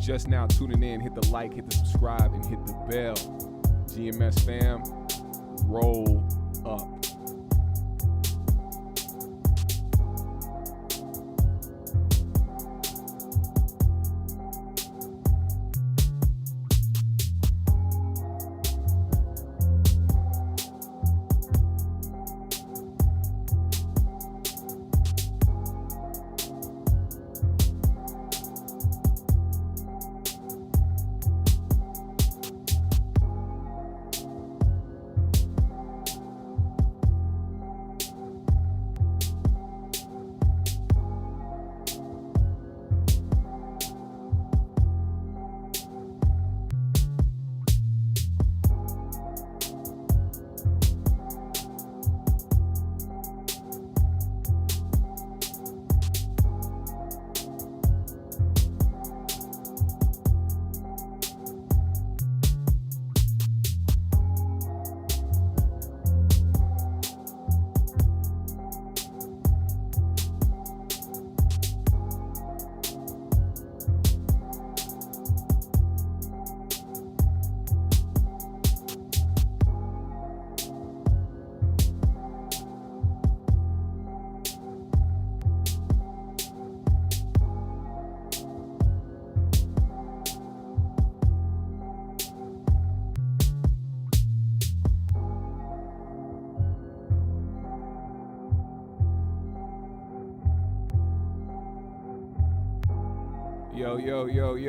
just now tuning in, hit the like, hit the subscribe, and hit the bell. GMS fam, roll up.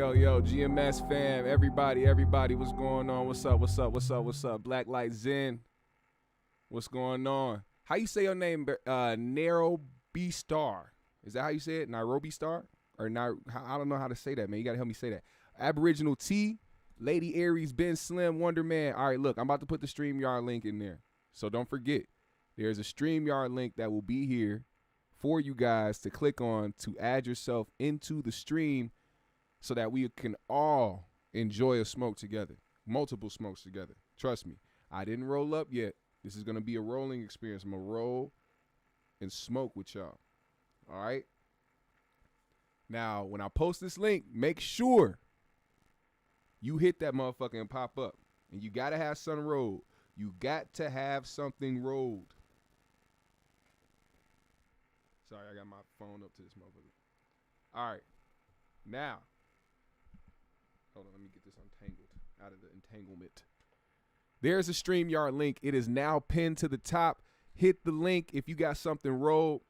Yo, GMS fam, everybody, what's going on? What's up? Black Light Zen, what's going on? How you say your name? Nairobi Star. Is that how you say it? Nairobi Star? Or I don't know how to say that, man. You gotta help me say that. Aboriginal T, Lady Aries, Ben Slim, Wonder Man. All right, look, I'm about to put the StreamYard link in there. So don't forget, there's a StreamYard link that will be here for you guys to click on to add yourself into the stream, so that we can all enjoy a smoke together, multiple smokes together. Trust me, I didn't roll up yet. This is going to be a rolling experience. I'm going to roll and smoke with y'all. All right? Now, when I post this link, make sure you hit that motherfucker and pop up. And you got to have something rolled. You got to have something rolled. Sorry, I got my phone up to this motherfucker. All right. Now, hold on, let me get this untangled out of the entanglement. There's a StreamYard link. It is now pinned to the top. Hit the link if you got something rolled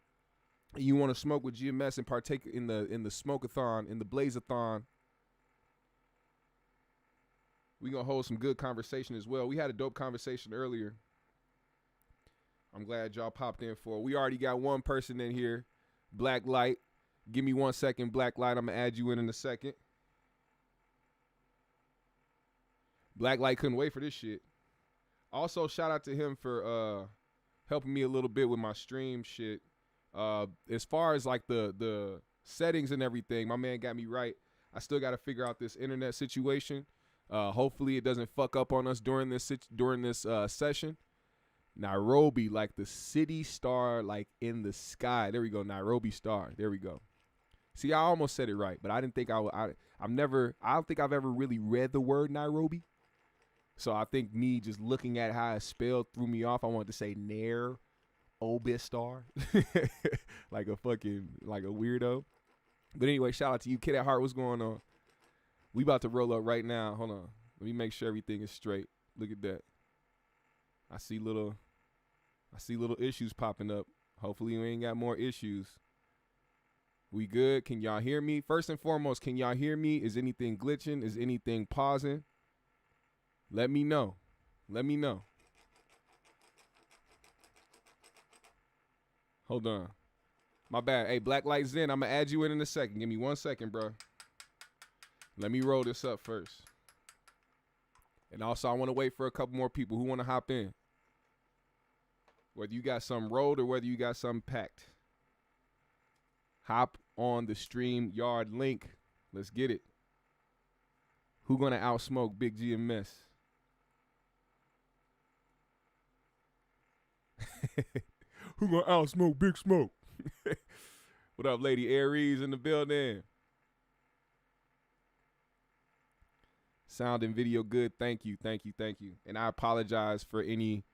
and you want to smoke with GMS and partake in the smoke-a-thon, in the Blaze-O-Thon. We're going to hold some good conversation as well. We had a dope conversation earlier. I'm glad y'all popped in for it. We already got one person in here, Black Light. Give me 1 second, Black Light. I'm going to add you in a second. Black Light couldn't wait for this shit. Also, shout out to him for helping me a little bit with my stream shit. As far as like the settings and everything, my man got me right. I still got to figure out this internet situation. Hopefully it doesn't fuck up on us during this session. Nairobi, like the city star, like in the sky. There we go, Nairobi Star. There we go. See, I almost said it right, but I didn't think I would. I don't think I've ever really read the word Nairobi. So I think me just looking at how it's spelled threw me off. I wanted to say Nair-Obi Star, like a weirdo. But anyway, shout out to you, Kid at Heart. What's going on? We about to roll up right now. Hold on, let me make sure everything is straight. Look at that. I see little issues popping up. Hopefully we ain't got more issues. We good? Can y'all hear me? First and foremost, can y'all hear me? Is anything glitching? Is anything pausing? Let me know. Let me know. Hold on. My bad. Hey, Black Light Zen, I'm going to add you in a second. Give me 1 second, bro. Let me roll this up first. And also, I want to wait for a couple more people who want to hop in. Whether you got something rolled or whether you got something packed. Hop on the StreamYard link. Let's get it. Who gonna outsmoke Big GMS? Who gonna outsmoke Big Smoke? What up, Lady Aries in the building? Sound and video good. Thank you. And I apologize for any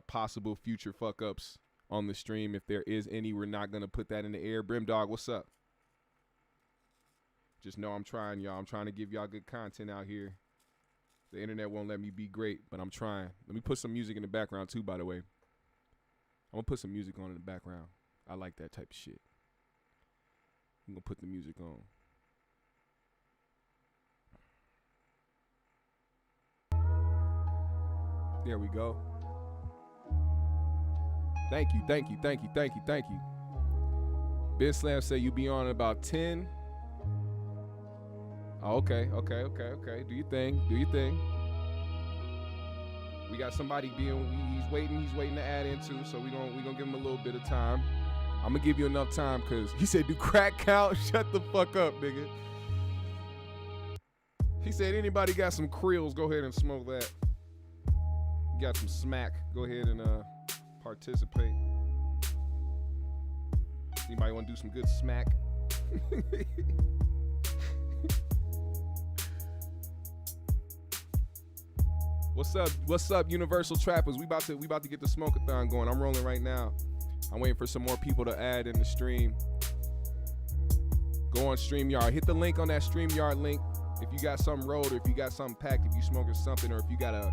possible future fuck ups on the stream. If there is any, we're not gonna put that in the air. Brim Dog, what's up? Just know I'm trying, y'all. I'm trying to give y'all good content out here. The internet won't let me be great, but I'm trying. Let me put some music in the background too, by the way. I'm gonna put some music on in the background. I like that type of shit. I'm gonna put the music on. There we go. Thank you. Biz Slam say you be on in about 10. Oh, okay. Do your thing. We got somebody he's waiting to add in too, so we gonna give him a little bit of time. I'm gonna give you enough time because he said, do crack count? Shut the fuck up, nigga. He said, anybody got some Creels, go ahead and smoke that. You got some smack, go ahead and participate. Anybody want to do some good smack? What's up, Universal Trappers? We about to get the smoke-a-thon going. I'm rolling right now. I'm waiting for some more people to add in the stream. Go on StreamYard. Hit the link on that StreamYard link. If you got something rolled, or if you got something packed, if you smoking something, or if you got a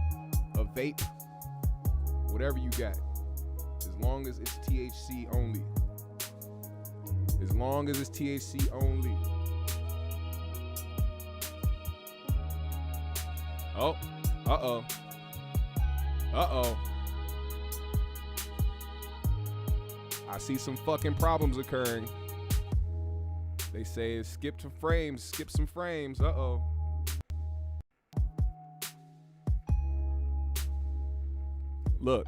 vape, whatever you got, as long as it's THC only. As long as it's THC only. Oh, uh-oh. I see some fucking problems occurring. They say skip some frames. Uh-oh. Look,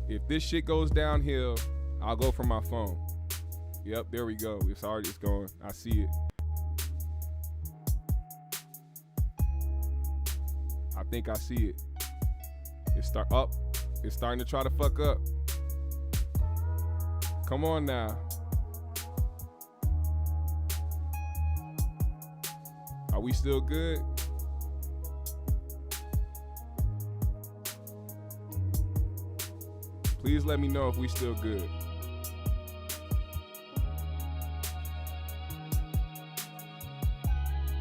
if this shit goes downhill, I'll go for my phone. Yep, there we go. It's going. I see it. I think I see it. It's starting to try to fuck up. Come on now. Are we still good? Please let me know if we still good.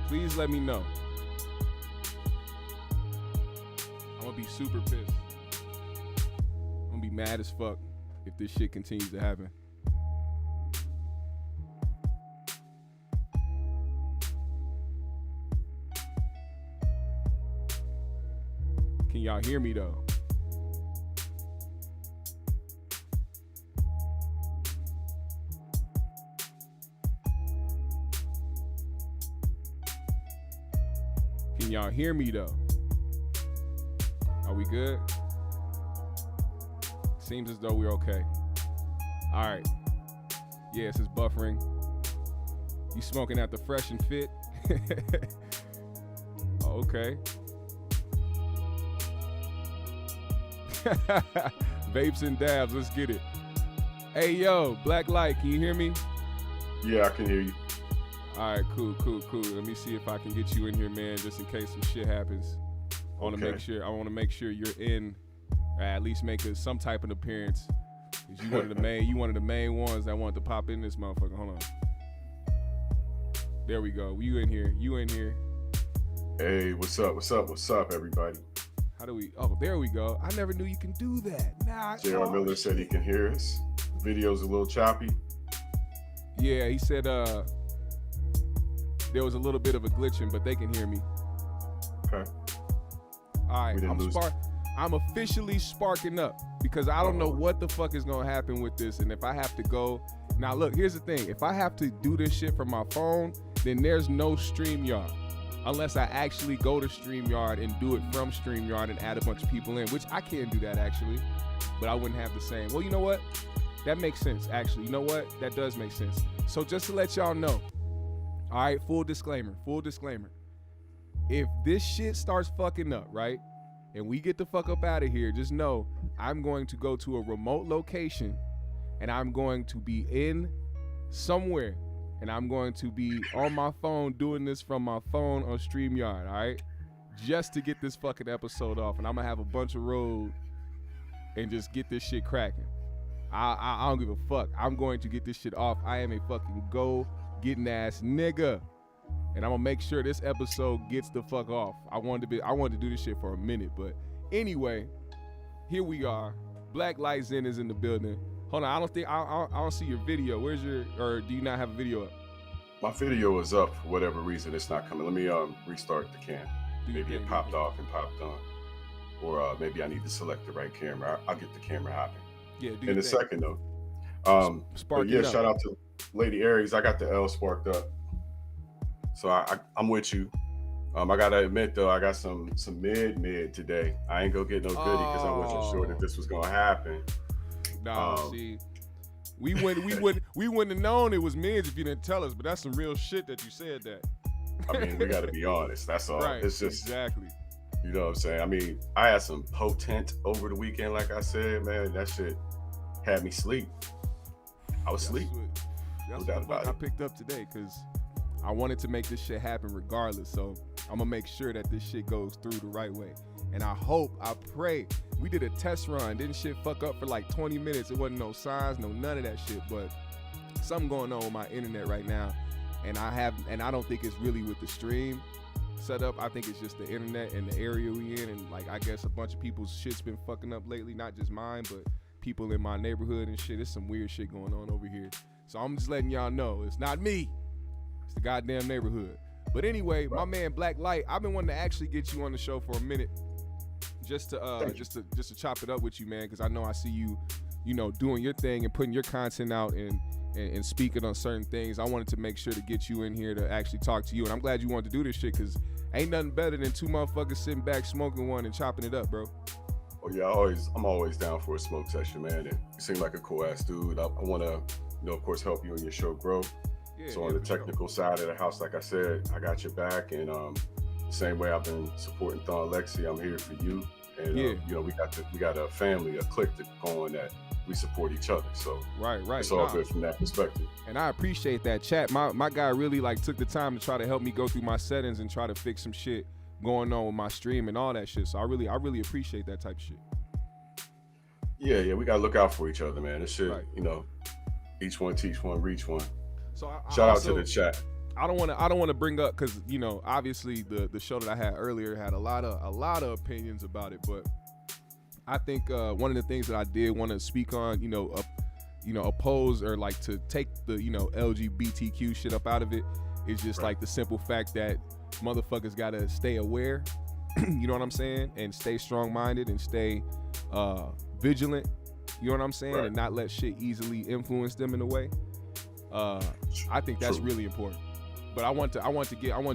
Please let me know. I'm gonna be super pissed. I'm gonna be mad as fuck if this shit continues to happen. Can y'all hear me though? Can y'all hear me though? Are we good? Seems as though we're okay. All right. Yes, it's buffering. You smoking at the Fresh and Fit? Oh, okay. Vapes and dabs, let's get it. Hey, yo, Black Light, can you hear me? Yeah, I can hear you. All right, cool. Let me see if I can get you in here, man, just in case some shit happens. I want to make sure you're in, or at least make some type of appearance. Cause you one of the main ones that wanted to pop in this motherfucker. Hold on. There we go. You in here. Hey, what's up, everybody? How do we? Oh, there we go. I never knew you can do that. J.R. Miller said he can hear us. The video's a little choppy. Yeah, he said there was a little bit of a glitching, but they can hear me. Okay. All right, I'm officially sparking up because I don't know what the fuck is gonna happen with this, and if I have to go. Now look, here's the thing. If I have to do this shit from my phone, then there's no StreamYard. Unless I actually go to StreamYard and do it from StreamYard and add a bunch of people in, which I can do that actually, but I wouldn't have the same. Well, you know what? That makes sense, actually. You know what? That does make sense. So just to let y'all know, all right, full disclaimer. If this shit starts fucking up, right, and we get the fuck up out of here, just know I'm going to go to a remote location and I'm going to be in somewhere and I'm going to be on my phone doing this from my phone on StreamYard, all right? Just to get this fucking episode off, and I'm gonna have a bunch of road and just get this shit cracking. I don't give a fuck. I'm going to get this shit off. I am a fucking go-getting ass nigga. And I'm gonna make sure this episode gets the fuck off. I wanted to do this shit for a minute, but anyway, here we are. Black Light Zen is in the building. Hold on, I don't see your video. Or do you not have a video up? My video is up for whatever reason. It's not coming. Let me restart the cam. Maybe it popped off and popped on, or maybe I need to select the right camera. I'll get the camera hopping. Yeah, in a second though. But yeah, shout out to Lady Aries. I got the L sparked up, so I'm with you. I gotta admit though, I got some mid today. I ain't gonna get no goodie because I wasn't sure that this was gonna happen. Nah, see, we wouldn't have known it was mids if you didn't tell us. But that's some real shit that you said that. I mean, we got to be honest. That's all. Right, it's just exactly. You know what I'm saying? I mean, I had some potent over the weekend, like I said, man. That shit had me sleep. I was asleep. That's what I picked up today because I wanted to make this shit happen regardless. So I'm gonna make sure that this shit goes through the right way. And I pray. We did a test run. Didn't shit fuck up for like 20 minutes. It wasn't no signs, none of that shit. But something going on with my internet right now. And I don't think it's really with the stream setup. I think it's just the internet and the area we in, and like I guess a bunch of people's shit's been fucking up lately. Not just mine, but people in my neighborhood and shit. There's some weird shit going on over here. So I'm just letting y'all know it's not me. It's the goddamn neighborhood. But anyway, my man Black Light, I've been wanting to actually get you on the show for a minute, just to chop it up with you, man, because I know I see you, doing your thing and putting your content out and speaking on certain things. I wanted to make sure to get you in here to actually talk to you, and I'm glad you wanted to do this shit because ain't nothing better than two motherfuckers sitting back smoking one and chopping it up, bro. Oh yeah, I'm always down for a smoke session, man. And you seem like a cool ass dude. I want to, of course, help you and your show grow. Yeah, so on the technical side of the house, like I said, I got your back, and the same way I've been supporting Thon Lexi, I'm here for you. And we got a family, a clique going that we support each other. So right. It's all good from that perspective. And I appreciate that chat. My guy really took the time to try to help me go through my settings and try to fix some shit going on with my stream and all that shit. So I really appreciate that type of shit. Yeah, we gotta look out for each other, man. This shit, each one teach one, reach one. So shout out to the chat. I don't want to bring up because obviously the show that I had earlier had a lot of opinions about it, but I think one of the things that I did want to speak on, oppose or to take the LGBTQ shit up out of it is just the simple fact that motherfuckers gotta stay aware, you know what I'm saying, and stay strong-minded and stay vigilant, you know what I'm saying, and not let shit easily influence them in a way. I think that's really important. But I want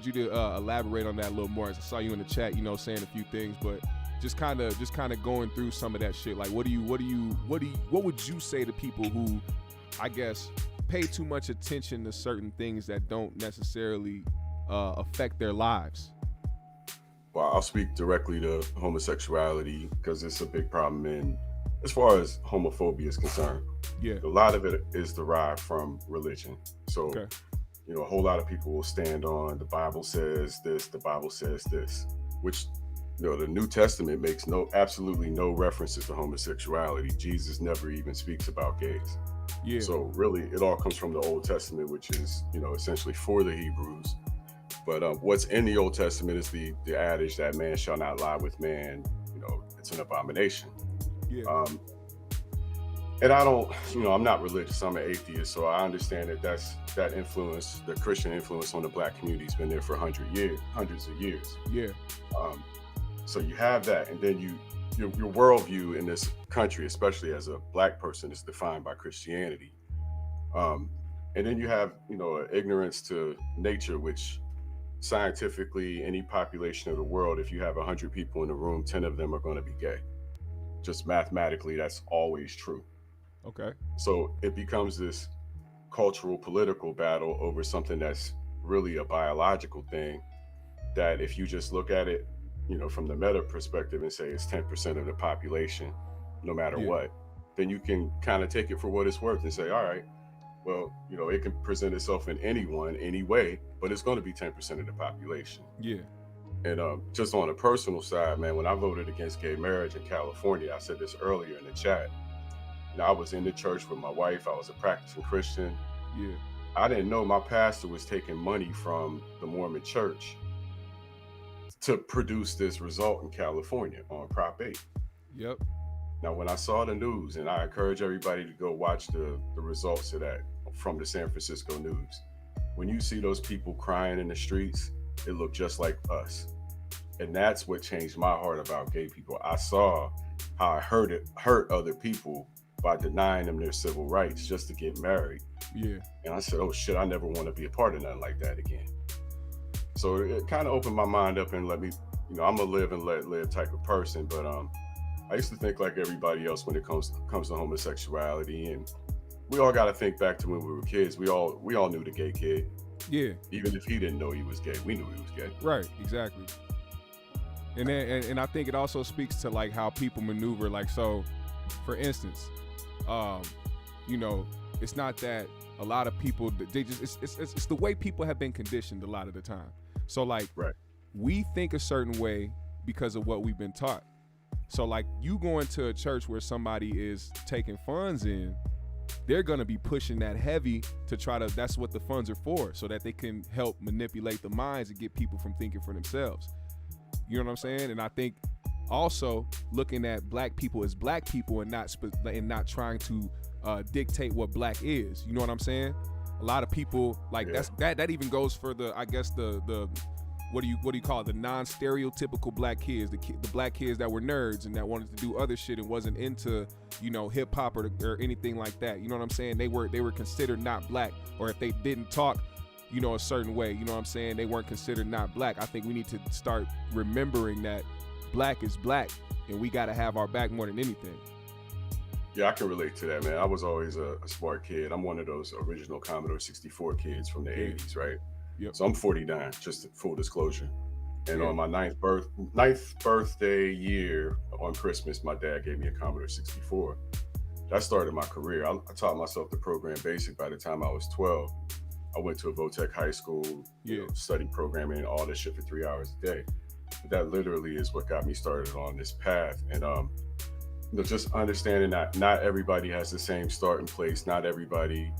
you to elaborate on that a little more. As I saw you in the chat, saying a few things, but just kind of going through some of that shit. Like, what would you say to people who, I guess, pay too much attention to certain things that don't necessarily affect their lives? Well, I'll speak directly to homosexuality because it's a big problem as far as homophobia is concerned. Yeah, a lot of it is derived from religion. So. Okay. A whole lot of people will stand on the Bible says this, the Bible says this, which, the New Testament makes absolutely no references to homosexuality. Jesus never even speaks about gays. Yeah. So really, it all comes from the Old Testament, which is, essentially for the Hebrews. But what's in the Old Testament is the adage that man shall not lie with man. It's an abomination. Yeah. And I don't, I'm not religious. I'm an atheist, so I understand that influence, the Christian influence on the Black community has been there for hundreds of years. Yeah. So you have that, and then your worldview in this country, especially as a Black person, is defined by Christianity. And then you have, an ignorance to nature, which scientifically, any population of the world, if you have 100 people in the room, 10 of them are going to be gay. Just mathematically, that's always true. Okay. So it becomes this cultural, political battle over something that's really a biological thing, that if you just look at it, from the meta perspective and say it's 10% of the population, no matter what, then you can kind of take it for what it's worth and say, all right, Well, it can present itself in anyone, any way, but it's going to be 10% of the population. Yeah. And just on a personal side, man, when I voted against gay marriage in California, I said this earlier in the chat. I was in the church with my wife. I was a practicing Christian. Yeah. I didn't know my pastor was taking money from the Mormon church to produce this result in California on Prop 8. Yep. Now, when I saw the news, and I encourage everybody to go watch the results of that from the San Francisco News, when you see those people crying in the streets, it looked just like us. And that's what changed my heart about gay people. I saw how I hurt other people by denying them their civil rights just to get married. Yeah. And I said, oh shit, I never want to be a part of nothing like that again. So it kind of opened my mind up and let me, I'm a live and let live type of person. But I used to think like everybody else when it comes to homosexuality, and we all got to think back to when we were kids. We all knew the gay kid. Yeah. Even if he didn't know he was gay, we knew he was gay. Right. Exactly. And then, and I think it also speaks to like how people maneuver. Like, so for instance, it's not that a lot of people, they just, it's the way people have been conditioned a lot of the time. So like, right. We think a certain way because of what we've been taught. So like, you go into a church where somebody is taking funds in, they're going to be pushing that heavy to try to, that's what the funds are for, so that they can help manipulate the minds and get people from thinking for themselves. You know what I'm saying? And I think also looking at black people as black people and not trying to dictate what black is. You know what I'm saying? A lot of people like that even goes for the, I guess the what do you call it? The non-stereotypical black kids, the black kids that were nerds and that wanted to do other shit and wasn't into, hip hop or anything like that. You know what I'm saying? They were considered not black, or if they didn't talk, a certain way, you know what I'm saying? They weren't considered not black. I think we need to start remembering that black is black and we got to have our back more than anything. Yeah, I can relate to that, man. I was always a smart kid. I'm one of those original Commodore 64 kids from the 80s, right? Yep. So I'm 49, just full disclosure. And on my ninth birthday year on Christmas, my dad gave me a Commodore 64. That started my career. I taught myself to program BASIC by the time I was 12. I went to a Votech high school, studied programming and all this shit for 3 hours a day. But that literally is what got me started on this path. And just understanding that not everybody has the same starting place. Not everybody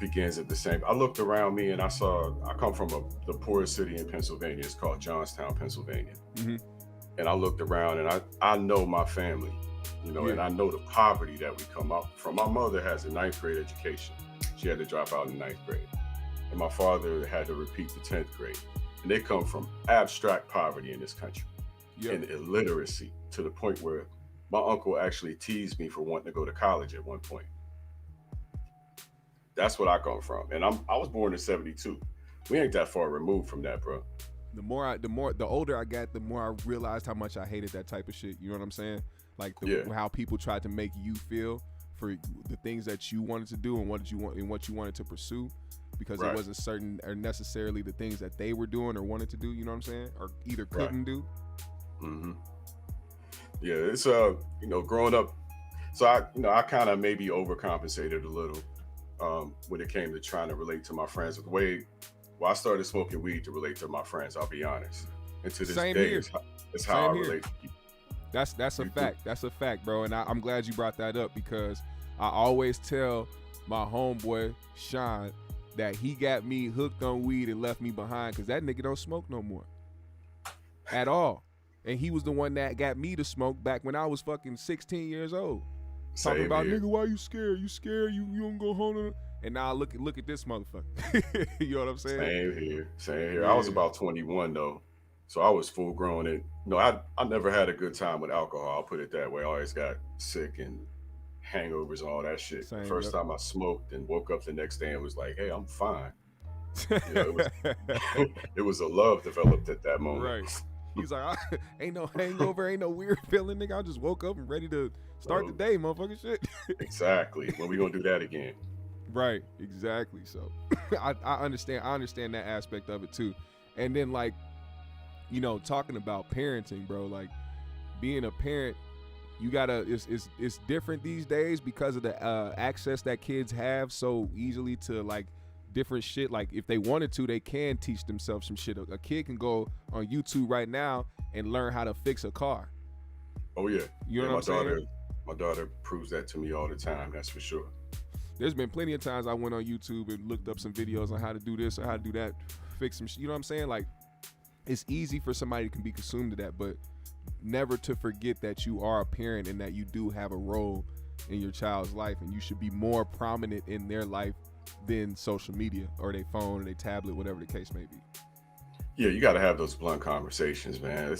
begins at the same. I looked around me and I come from the poorest city in Pennsylvania. It's called Johnstown, Pennsylvania. Mm-hmm. And I looked around and I know my family, and I know the poverty that we come up from. My mother has a 9th grade education. She had to drop out in 9th grade. And my father had to repeat the 10th grade. And they come from abstract poverty in this country and illiteracy, to the point where my uncle actually teased me for wanting to go to college at one point. That's what I come from. And I was born in 72. We ain't that far removed from that, bro. The older I got, the more I realized how much I hated that type of shit. You know what I'm saying? Like how people tried to make you feel for the things that you wanted to do and what you wanted to pursue, because it wasn't certain or necessarily the things that they were doing or wanted to do. You know what I'm saying? Or either couldn't do. Mm-hmm. Yeah, it's growing up. So I kind of maybe overcompensated a little when it came to trying to relate to my friends. The way I started smoking weed to relate to my friends, I'll be honest. And to this day, it's how I relate to people. That's a fact. That's a fact, bro. And I'm glad you brought that up, because I always tell my homeboy Sean that he got me hooked on weed and left me behind, because that nigga don't smoke no more at all. And he was the one that got me to smoke back when I was fucking 16 years old. Talking about, nigga, why you scared? You scared? You don't go home. And now look at this motherfucker. You know what I'm saying? Same here. Yeah. I was about 21 though, so I was full grown. And I never had a good time with alcohol. I'll put it that way. I always got sick and hangovers and all that shit. The first time I smoked and woke up the next day and was like, hey, I'm fine. It was a love developed at that moment. Right. He's like, ain't no hangover, ain't no weird feeling, nigga. I just woke up and ready to start the day, motherfucking shit. Exactly. When we gonna do that again? Right. Exactly. So I understand that aspect of it too. And then talking about parenting, bro, like being a parent, You gotta. It's different these days because of the access that kids have so easily to like different shit. Like if they wanted to, they can teach themselves some shit. A kid can go on YouTube right now and learn how to fix a car. Oh yeah, you know what I'm saying? My daughter proves that to me all the time. That's for sure. There's been plenty of times I went on YouTube and looked up some videos on how to do this or how to do that, fix some shit. You know what I'm saying? Like, it's easy for somebody to can be consumed to that, but never to forget that you are a parent and that you do have a role in your child's life, and you should be more prominent in their life than social media or their phone or their tablet, whatever the case may be. Yeah, you got to have those blunt conversations, man.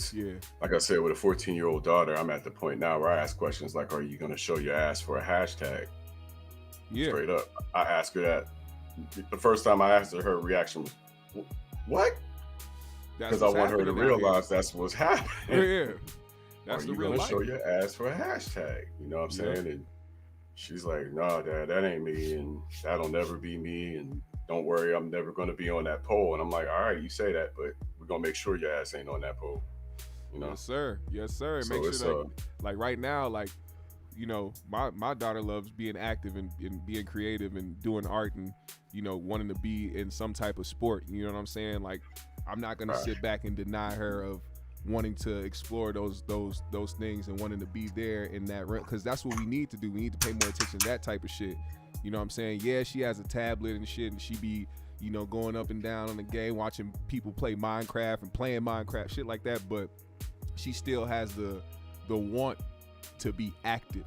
Like I said, with a 14-year-old daughter, I'm at the point now where I ask questions like, are you going to show your ass for a hashtag? Yeah. Straight up. I asked her that. The first time I asked her, her reaction was, what? Because I want her to realize that's what's happening. Yeah. That's are the you real going to life. show your ass for a hashtag? You know what I'm saying? And she's like, no, Dad, that ain't me. And that'll never be me. And don't worry, I'm never going to be on that pole. And I'm like, all right, you say that, but we're going to make sure your ass ain't on that pole. You know? Yes, sir. Yes, sir. So make sure like right now, like, you know, my daughter loves being active and being creative and doing art and, you know, wanting to be in some type of sport. You know what I'm saying? Like, I'm not going to sit back and deny her of wanting to explore those things and wanting to be there in that realm, because that's what we need to do. We need to pay more attention to that type of shit. You know what I'm saying? Yeah, she has a tablet and shit, and she be, you know, going up and down on the game, watching people play Minecraft and playing Minecraft, shit like that, but she still has the want to be active.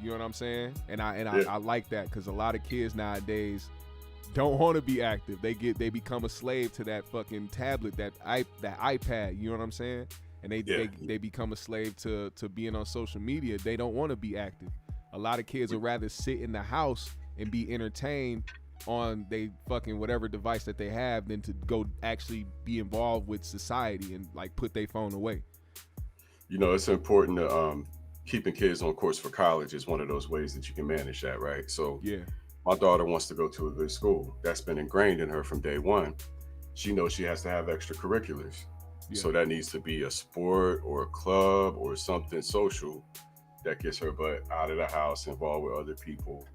You know what I'm saying? And I like that, because a lot of kids nowadays don't want to be active. They become a slave to that fucking tablet, that iPad. You know what I'm saying? And they become a slave to being on social media. They don't want to be active. A lot of kids would rather sit in the house and be entertained on they fucking whatever device that they have than to go actually be involved with society and like put their phone away. You know, it's important to keeping kids on course for college is one of those ways that you can manage that, right? So yeah, my daughter wants to go to a good school. That's been ingrained in her from day one. She knows she has to have extracurriculars. Yeah. So that needs to be a sport or a club or something social that gets her butt out of the house, involved with other people,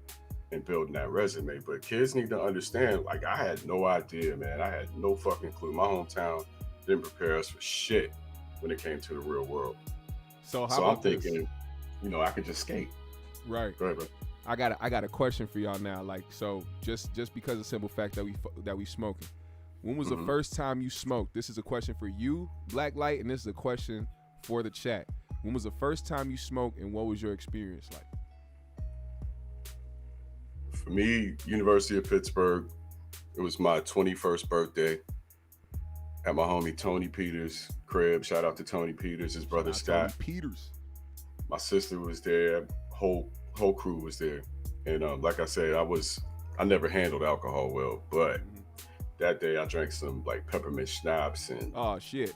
and building that resume. But kids need to understand, like, I had no idea, man. I had no fucking clue. My hometown didn't prepare us for shit when it came to the real world. So I'm thinking, you know, I could just skate. Right. Go ahead, bro. I got a question for y'all now. Like, so just because of the simple fact that we smoking. When was the first time you smoked? This is a question for you, Blacklight, and this is a question for the chat. When was the first time you smoked, and what was your experience like? For me, University of Pittsburgh, it was my 21st birthday at my homie Tony Peters' crib. Shout out to Tony Peters, his brother Scott. Tony Peters. My sister was there. Whole crew was there. And like I said, I never handled alcohol well, but that day I drank some like peppermint schnapps and oh shit,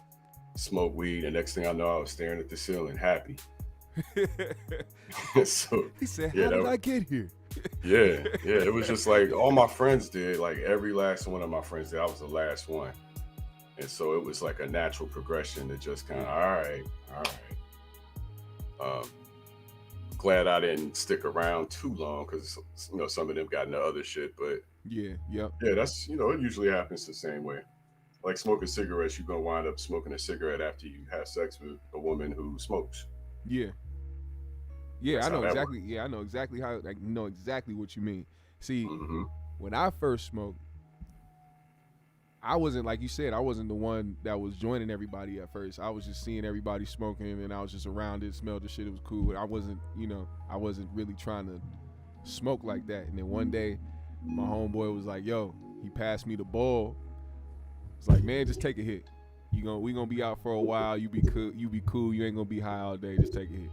smoked weed. And next thing I know, I was staring at the ceiling, happy. So he said, "How did I get here?" Yeah. It was just like all my friends did. Like every last one of my friends did. I was the last one, and so it was like a natural progression to just kind of all right. Glad I didn't stick around too long, because you know some of them got into other shit. But yeah, that's, you know, it usually happens the same way. Like smoking cigarettes, you're gonna wind up smoking a cigarette after you have sex with a woman who smokes. Yeah, that's I know exactly. Works. Yeah, I know exactly how. I know exactly what you mean. See, when I first smoked, I wasn't, like you said, I wasn't the one that was joining everybody at first. I was just seeing everybody smoking, and I was just around it, smelled the shit. It was cool. I wasn't really trying to smoke like that. And then one day, my homeboy was like, "Yo," he passed me the bowl. It's like, "Man, just take a hit. We gonna be out for a while. You be cool. You ain't gonna be high all day. Just take a hit."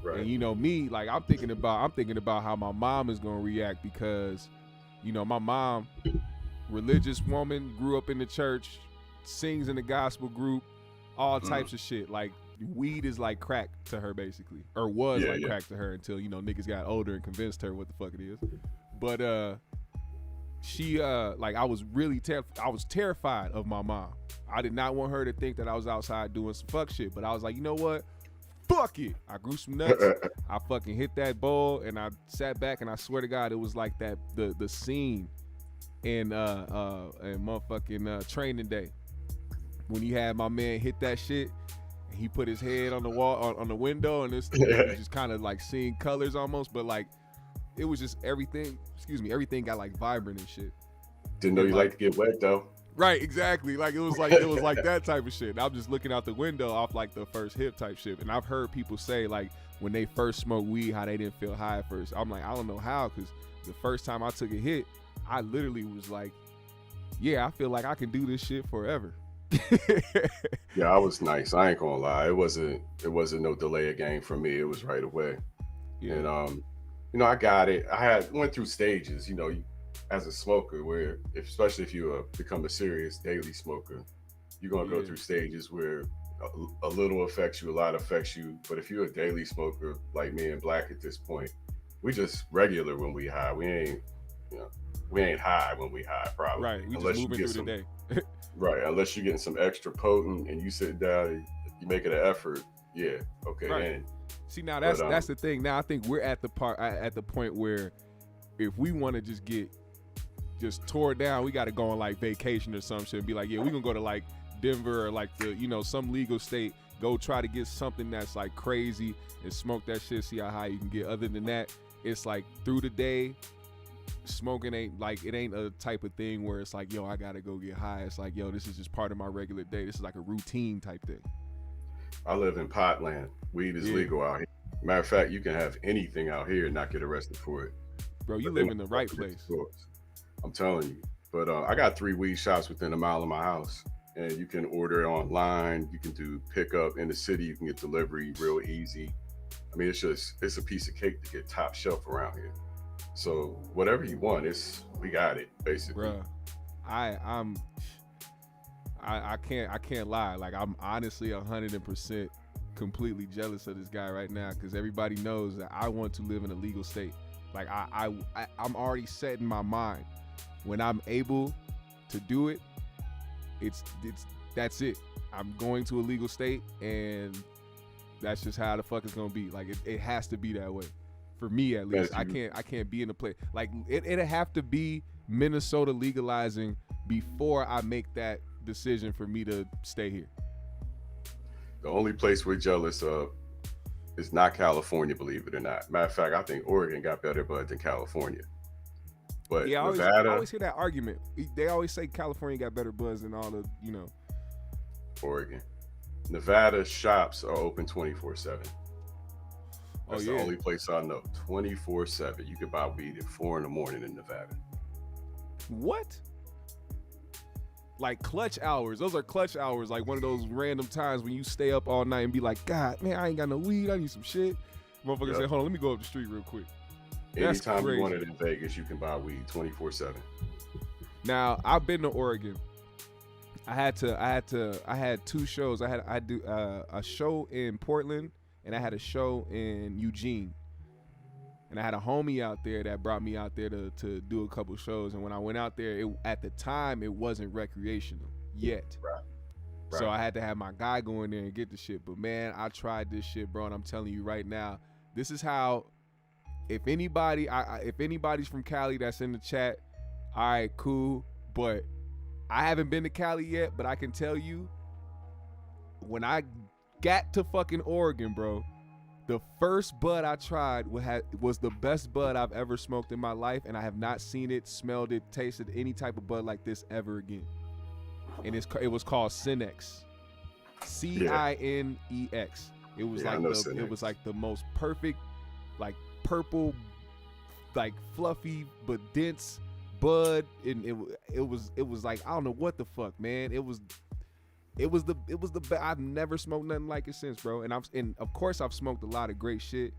Right. And you know me, like I'm thinking about how my mom is gonna react, because, you know, my mom, religious woman, grew up in the church, sings in the gospel group, all types of shit. Like weed is like crack to her, basically, or was crack to her until, you know, niggas got older and convinced her what the fuck it is. But she like I was terrified of my mom. I did not want her to think that I was outside doing some fuck shit. But I was like, you know what? fuck it. I grew some nuts. I fucking hit that bowl and I sat back and I swear to God, it was like that the scene in motherfucking Training Day when he had my man hit that shit. And he put his head on the wall on the window and this was just kind of like seeing colors almost, but like it was just everything. Excuse me, everything got like vibrant and shit. Didn't know you like to get wet though. Right, exactly. Like it was like that type of shit. And I'm just looking out the window off like the first hip type shit. And I've heard people say like when they first smoked weed, how they didn't feel high at first. I'm like, I don't know how, because the first time I took a hit, I literally was like, yeah, I feel like I can do this shit forever. Yeah, I was nice. I ain't gonna lie. It wasn't no delay of game for me. It was right away. Yeah. And I got it. Went through stages, as a smoker, where especially if you become a serious daily smoker, you're gonna go through stages where a little affects you, a lot affects you. But if you're a daily smoker like me and Black at this point, we just regular when we high. We ain't high when we high, probably. Right. We just moving through the day. Right. Unless you're getting some extra potent and you sit down and you make it an effort. Yeah. Okay. Right. And, see, now that's the thing. Now I think we're at the point where if we want to just get tore down, we got to go on like vacation or some shit and be like, yeah, we gonna go to like Denver or like some legal state, go try to get something that's like crazy and smoke that shit, see how high you can get. Other than that, it's like through the day, smoking ain't a type of thing where it's like, yo, I gotta go get high. It's like, yo, this is just part of my regular day. This is like a routine type thing. I live in Potland. Weed is legal out here. Matter of fact, you can have anything out here and not get arrested for it. Bro, you live in the right place. I'm telling you. But I got 3 weed shops within a mile of my house. And you can order online. You can do pickup in the city. You can get delivery real easy. I mean, it's a piece of cake to get top shelf around here. So whatever you want, we got it, basically. Bruh, I can't lie. Like, I'm honestly 100% completely jealous of this guy right now, because everybody knows that I want to live in a legal state. Like I'm already set in my mind when I'm able to do it. That's it. I'm going to a legal state, and that's just how the fuck it's gonna be. Like it has to be that way. For me, at least. I can't be in a place like it'd have to be Minnesota legalizing before I make that decision for me to stay here. The only place we're jealous of is not California, believe it or not. Matter of fact, I think Oregon got better bud than California. But yeah, Nevada, I always hear that argument. They always say California got better buzz than all the, Oregon. Nevada shops are open 24/7. That's the only place I know. 24/7. You can buy weed at 4 a.m. in Nevada. What? Like clutch hours. Those are clutch hours. Like one of those random times when you stay up all night and be like, God, man, I ain't got no weed. I need some shit. Motherfucker say, hold on, let me go up the street real quick. Anytime you want it in Vegas, you can buy weed 24/7. Now, I've been to Oregon. I had 2 shows. I do a show in Portland, and I had a show in Eugene. And I had a homie out there that brought me out there to do a couple shows. And when I went out there, at the time, it wasn't recreational yet. Right. So I had to have my guy go in there and get the shit. But man, I tried this shit, bro. And I'm telling you right now, this is how, if anybody's from Cali that's in the chat, all right, cool. But I haven't been to Cali yet, but I can tell you, when I got to fucking Oregon, bro, the first bud I tried was the best bud I've ever smoked in my life, and I have not seen it, smelled it, tasted any type of bud like this ever again. And it was called Cinex, Cinex. It was like the most perfect, like purple, like fluffy but dense bud, and it was like, I don't know what the fuck, man. It was the best. I've never smoked nothing like it since, bro. And of course I've smoked a lot of great shit,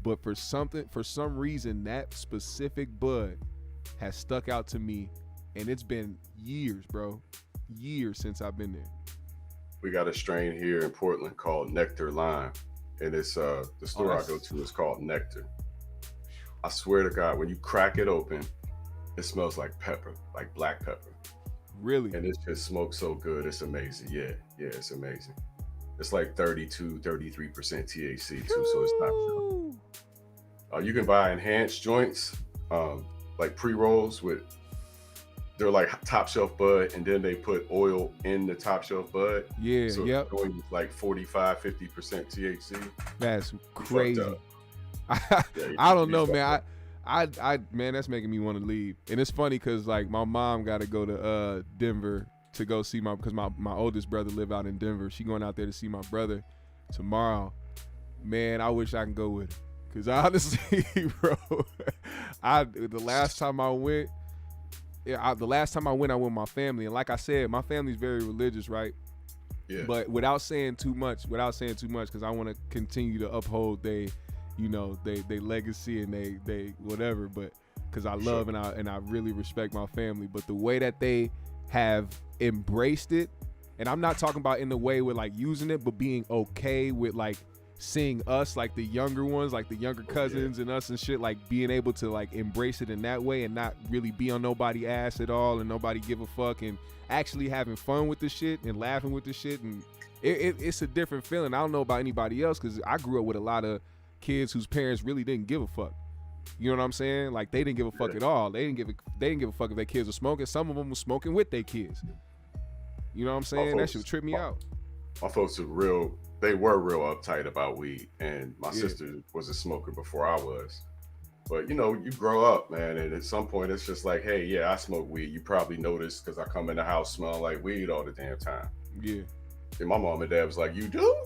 but for some reason that specific bud has stuck out to me, and it's been years, bro. Years since I've been there. We got a strain here in Portland called Nectar Lime, and it's the store I go to is called Nectar. I swear to God, when you crack it open, it smells like pepper, like black pepper. Really? And it just smokes so good. It's amazing. Yeah, it's amazing. it's like 32, 33% THC too, so it's not sure. You can buy enhanced joints, like pre-rolls with, they're like top shelf bud, and then they put oil in the top shelf bud. Yeah, so yep. It's going like 45, 50% THC. That's crazy. I don't know, man. Man, that's making me want to leave. And it's funny because like my mom got to go to Denver to go see because my oldest brother live out in Denver. She going out there to see my brother tomorrow. Man, I wish I can go with her. Because honestly, bro, the last time I went, I went with my family. And like I said, my family's very religious, right? Yeah. But without saying too much, because I want to continue to uphold they legacy and they whatever. But because I love and I really respect my family. But the way that they have embraced it, and I'm not talking about in the way with like using it, but being okay with like seeing us, like the younger ones, like the younger cousins and us and shit, like being able to like embrace it in that way and not really be on nobody's ass at all and nobody give a fuck and actually having fun with the shit and laughing with the shit. And it's a different feeling. I don't know about anybody else because I grew up with a lot of kids whose parents really didn't give a fuck. You know what I'm saying? Like they didn't give a fuck at all. They didn't give a fuck if their kids were smoking. Some of them were smoking with their kids. You know what I'm saying? That shit tripped me out. My folks are real. They were real uptight about weed, and my sister was a smoker before I was. But you know, you grow up, man, and at some point it's just like, hey, yeah, I smoke weed. You probably noticed because I come in the house smelling like weed all the damn time. Yeah. And my mom and dad was like, you do?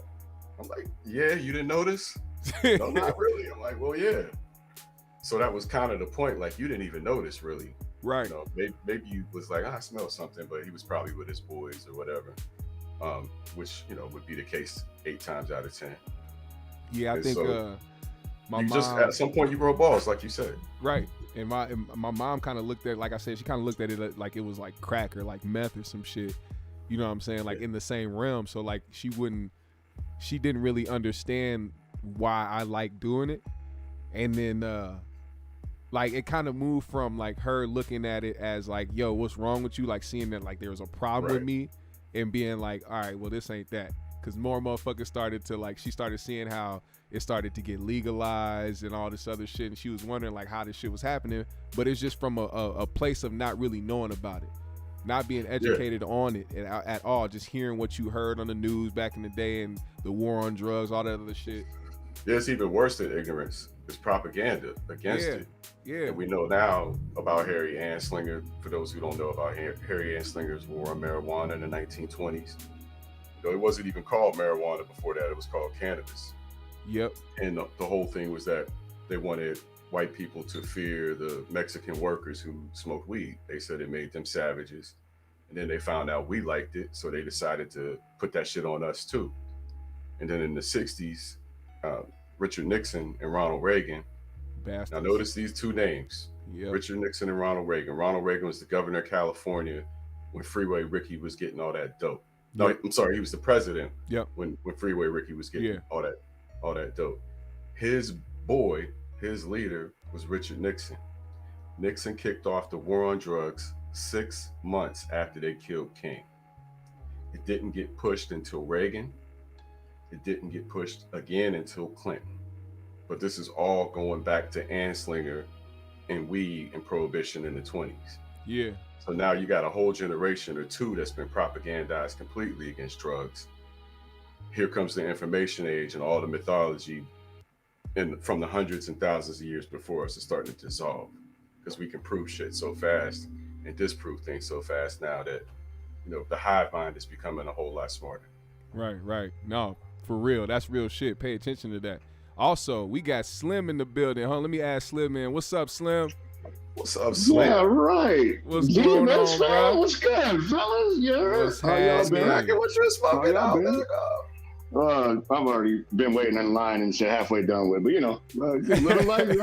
I'm like, yeah, you didn't notice? No, not really. I'm like, well, yeah. So that was kind of the point. Like, you didn't even notice, really. Right. You know, maybe you was like, I smell something, but he was probably with his boys or whatever. Which, you know, would be the case 8 times out of 10. Yeah, I think so, my mom, just at some point you grow balls, like you said. Right. And my mom kind of looked at, like I said, she kind of looked at it like it was like crack or like meth or some shit. You know what I'm saying? Like in the same realm. So like she didn't really understand why I like doing it. And then like it kind of moved from like her looking at it as like, yo, what's wrong with you? Like seeing that like there was a problem with me and being like, all right, well, this ain't that. Because more motherfuckers started to like, she started seeing how it started to get legalized and all this other shit. And she was wondering like how this shit was happening. But it's just from a place of not really knowing about it. Not being educated on it at all. Just hearing what you heard on the news back in the day and the war on drugs, all that other shit. Yeah, it's even worse than ignorance. It's propaganda against it. Yeah. And we know now about Harry Anslinger. For those who don't know about Harry Anslinger's war on marijuana in the 1920s. You know, it wasn't even called marijuana before that. It was called cannabis. Yep. And the whole thing was that they wanted white people to fear the Mexican workers who smoked weed. They said it made them savages. And then they found out we liked it. So they decided to put that shit on us too. And then in the 60s, Richard Nixon and Ronald Reagan. Bastards. Now notice these two names, Richard Nixon and Ronald Reagan. Ronald Reagan was the governor of California when Freeway Ricky was getting all that dope. No, I'm sorry, he was the president when Freeway Ricky was getting all that dope. His boy, his leader was Richard Nixon. Nixon kicked off the war on drugs 6 months after they killed King. It didn't get pushed until Reagan. It didn't get pushed again until Clinton. But this is all going back to Anslinger and weed and prohibition in the 20s. Yeah. So now you got a whole generation or two that's been propagandized completely against drugs. Here comes the information age and all the mythology from the hundreds and thousands of years before us is starting to dissolve because we can prove shit so fast and disprove things so fast now that, you know, the hive mind is becoming a whole lot smarter. Right. No, for real. That's real shit. Pay attention to that. Also, we got Slim in the building. Let me ask Slim, man. What's up, Slim? What's up, Slim? Yeah, right. What's going on, bro? What's good, fellas? What's happening? What you smoking out, man? I've already been waiting in line and shit halfway done with, but you know, living life, you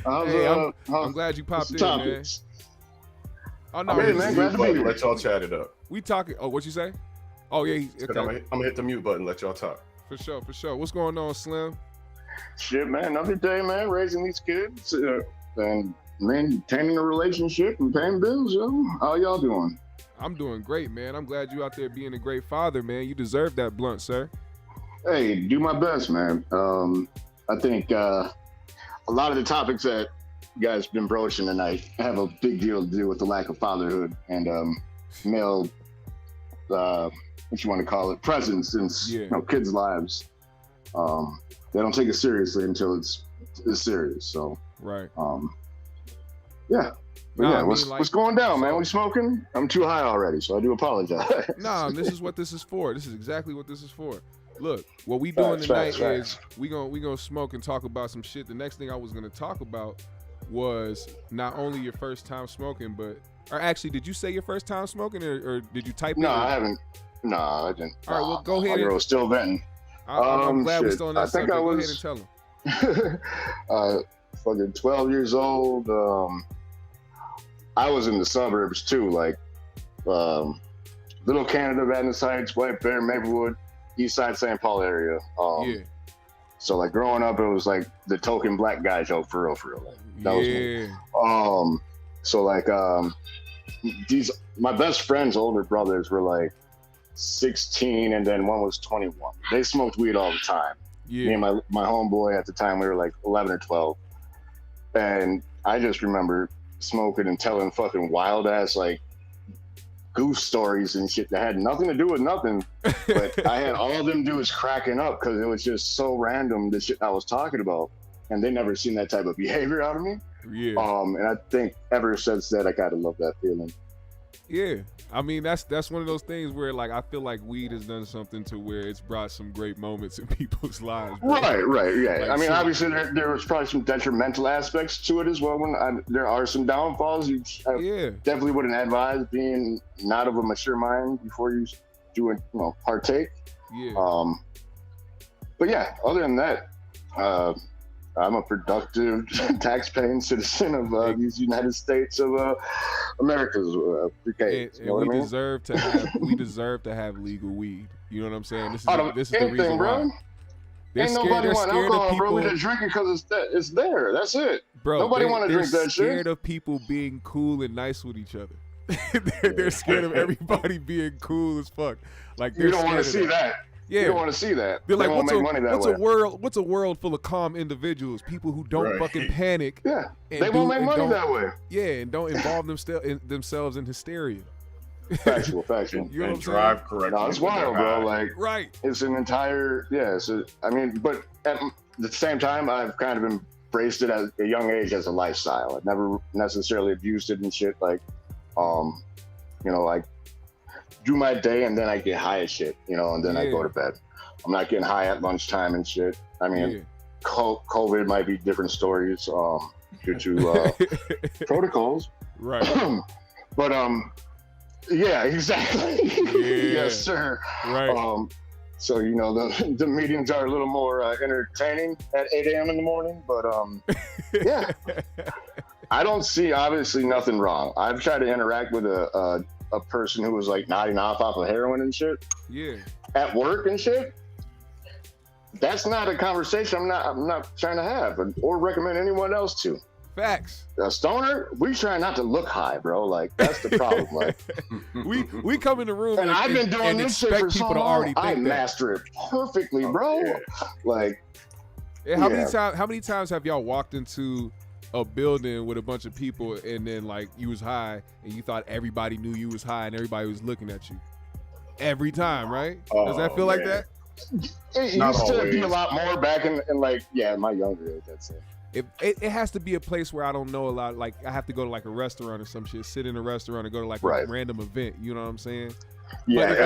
know. I'm glad you popped in, man. Oh no, man, glad to be here. Let y'all chat it up. We talking. Oh, what you say? Oh yeah, okay. I'm gonna hit the mute button. Let y'all talk. For sure. What's going on, Slim? Shit, man. Another day, man. Raising these kids and maintaining a relationship and paying bills. Yo, how y'all doing? I'm doing great, man. I'm glad you out there being a great father, man. You deserve that blunt, sir. Hey, do my best, man. I think a lot of the topics that you guys been broaching tonight have a big deal to do with the lack of fatherhood and male, what you want to call it, presence in kids' lives. They don't take it seriously until it's serious. So right. Yeah. But yeah, what's going down, man? We smoking? I'm too high already, so I do apologize. Nah, this is what this is for. This is exactly what this is for. Look, what we doing tonight is we gonna smoke and talk about some shit. The next thing I was gonna talk about was not only your first time smoking, but or actually, did you say your first time smoking, or did you type? No, I haven't. No, I didn't. All right, well, go ahead. My girl's still venting. I'm glad we're still on that subject. Go ahead and tell them. Fucking 12 years old. I was in the suburbs too, like Little Canada, Venice Heights, White Bear, Maplewood, East Side, St. Paul area. So like growing up, it was like the token black guy joke for real. Like, that was me. So like my best friend's older brothers were like 16, and then one was 21. They smoked weed all the time. Me and my homeboy at the time, we were like 11 or 12, and I just remember smoking and telling fucking wild ass like goose stories and shit that had nothing to do with nothing, but I had all of them dudes cracking up because it was just so random, the shit I was talking about, and they never seen that type of behavior out of me. And I think ever since that, I kind of love that feeling. I mean, that's one of those things where like I feel like weed has done something to where it's brought some great moments in people's lives, bro. Right, yeah. Like, I mean, obviously there was probably some detrimental aspects to it as well. There are some downfalls. I definitely wouldn't advise being not of a mature mind before you do it, partake. But yeah, other than that, I'm a productive, tax-paying citizen of these United States of America's free and we deserve to have legal weed. You know what I'm saying? This is the reason why. Ain't nobody want alcohol, bro. We just drink it because it's there. That's it. Bro, nobody want to drink that shit. They're scared of people being cool and nice with each other. they're scared of everybody being cool as fuck. Like you don't want to see that. You don't want to see that. They're like, won't make money that way. What's a world full of calm individuals, people who don't fucking panic. They won't make money that way. And don't involve themselves in hysteria. Factual. You know and drive correctly. No, it's wild, bro. Like, right. It's an entire, I mean, but at the same time, I've kind of embraced it at a young age as a lifestyle. I've never necessarily abused it and shit. Like, like, do my day and then I get high as shit, and then I go to bed. I'm not getting high at lunchtime and shit. I mean, COVID might be different stories due to protocols. Right. But yeah, exactly. Yes, sir. Right. So the meetings are a little more entertaining at 8 a.m. in the morning, but yeah, I don't see obviously nothing wrong. I've tried to interact with a person who was like nodding off of heroin and shit. At work and shit. That's not a conversation I'm not trying to have or recommend anyone else to. Facts. A stoner, we try not to look high, bro. Like that's the problem. Like we come in the room and I've been doing this shit for so long. I master it perfectly, bro. Like how many times have y'all walked into a building with a bunch of people and then like you was high and you thought everybody knew you was high and everybody was looking at you every time, right? Does that feel like that? It used to be a lot more back in like my younger age, I'd say. It has to be a place where I don't know a lot. Like I have to go to like a restaurant or some shit, sit in a restaurant or go to like a random event. You know what I'm saying? Yeah, but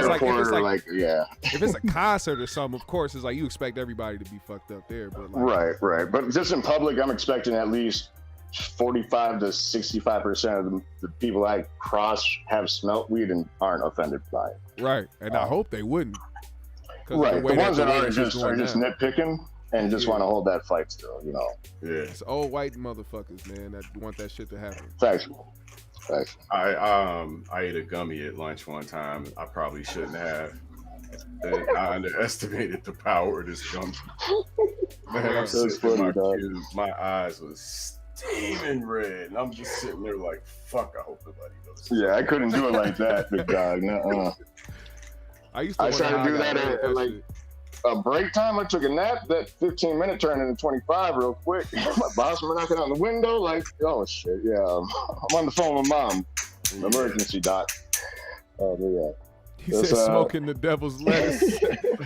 if it's a concert or something, of course, it's like you expect everybody to be fucked up there. But like, right. But just in public, I'm expecting at least 45 to 65% of the people I cross have smelt weed and aren't offended by it. Right, and I hope they wouldn't. Right, the ones that are just nitpicking and just want to hold that fight still, It's old white motherfuckers, man, that want that shit to happen. Factual. I ate a gummy at lunch one time. I probably shouldn't have. And I underestimated the power of this gummy. Man, I'm sitting in my cube. My eyes was steaming red, and I'm just sitting there like, "Fuck! I hope nobody knows." Yeah, I couldn't do it like that, big dog. Nuh-uh. I used to try to do that at like a break time. I took a nap. That 15-minute turned into 25 real quick. My boss was knocking on the window like, oh shit, yeah. I'm on the phone with mom. Emergency, doc. Oh, yeah. He said smoking the devil's lettuce.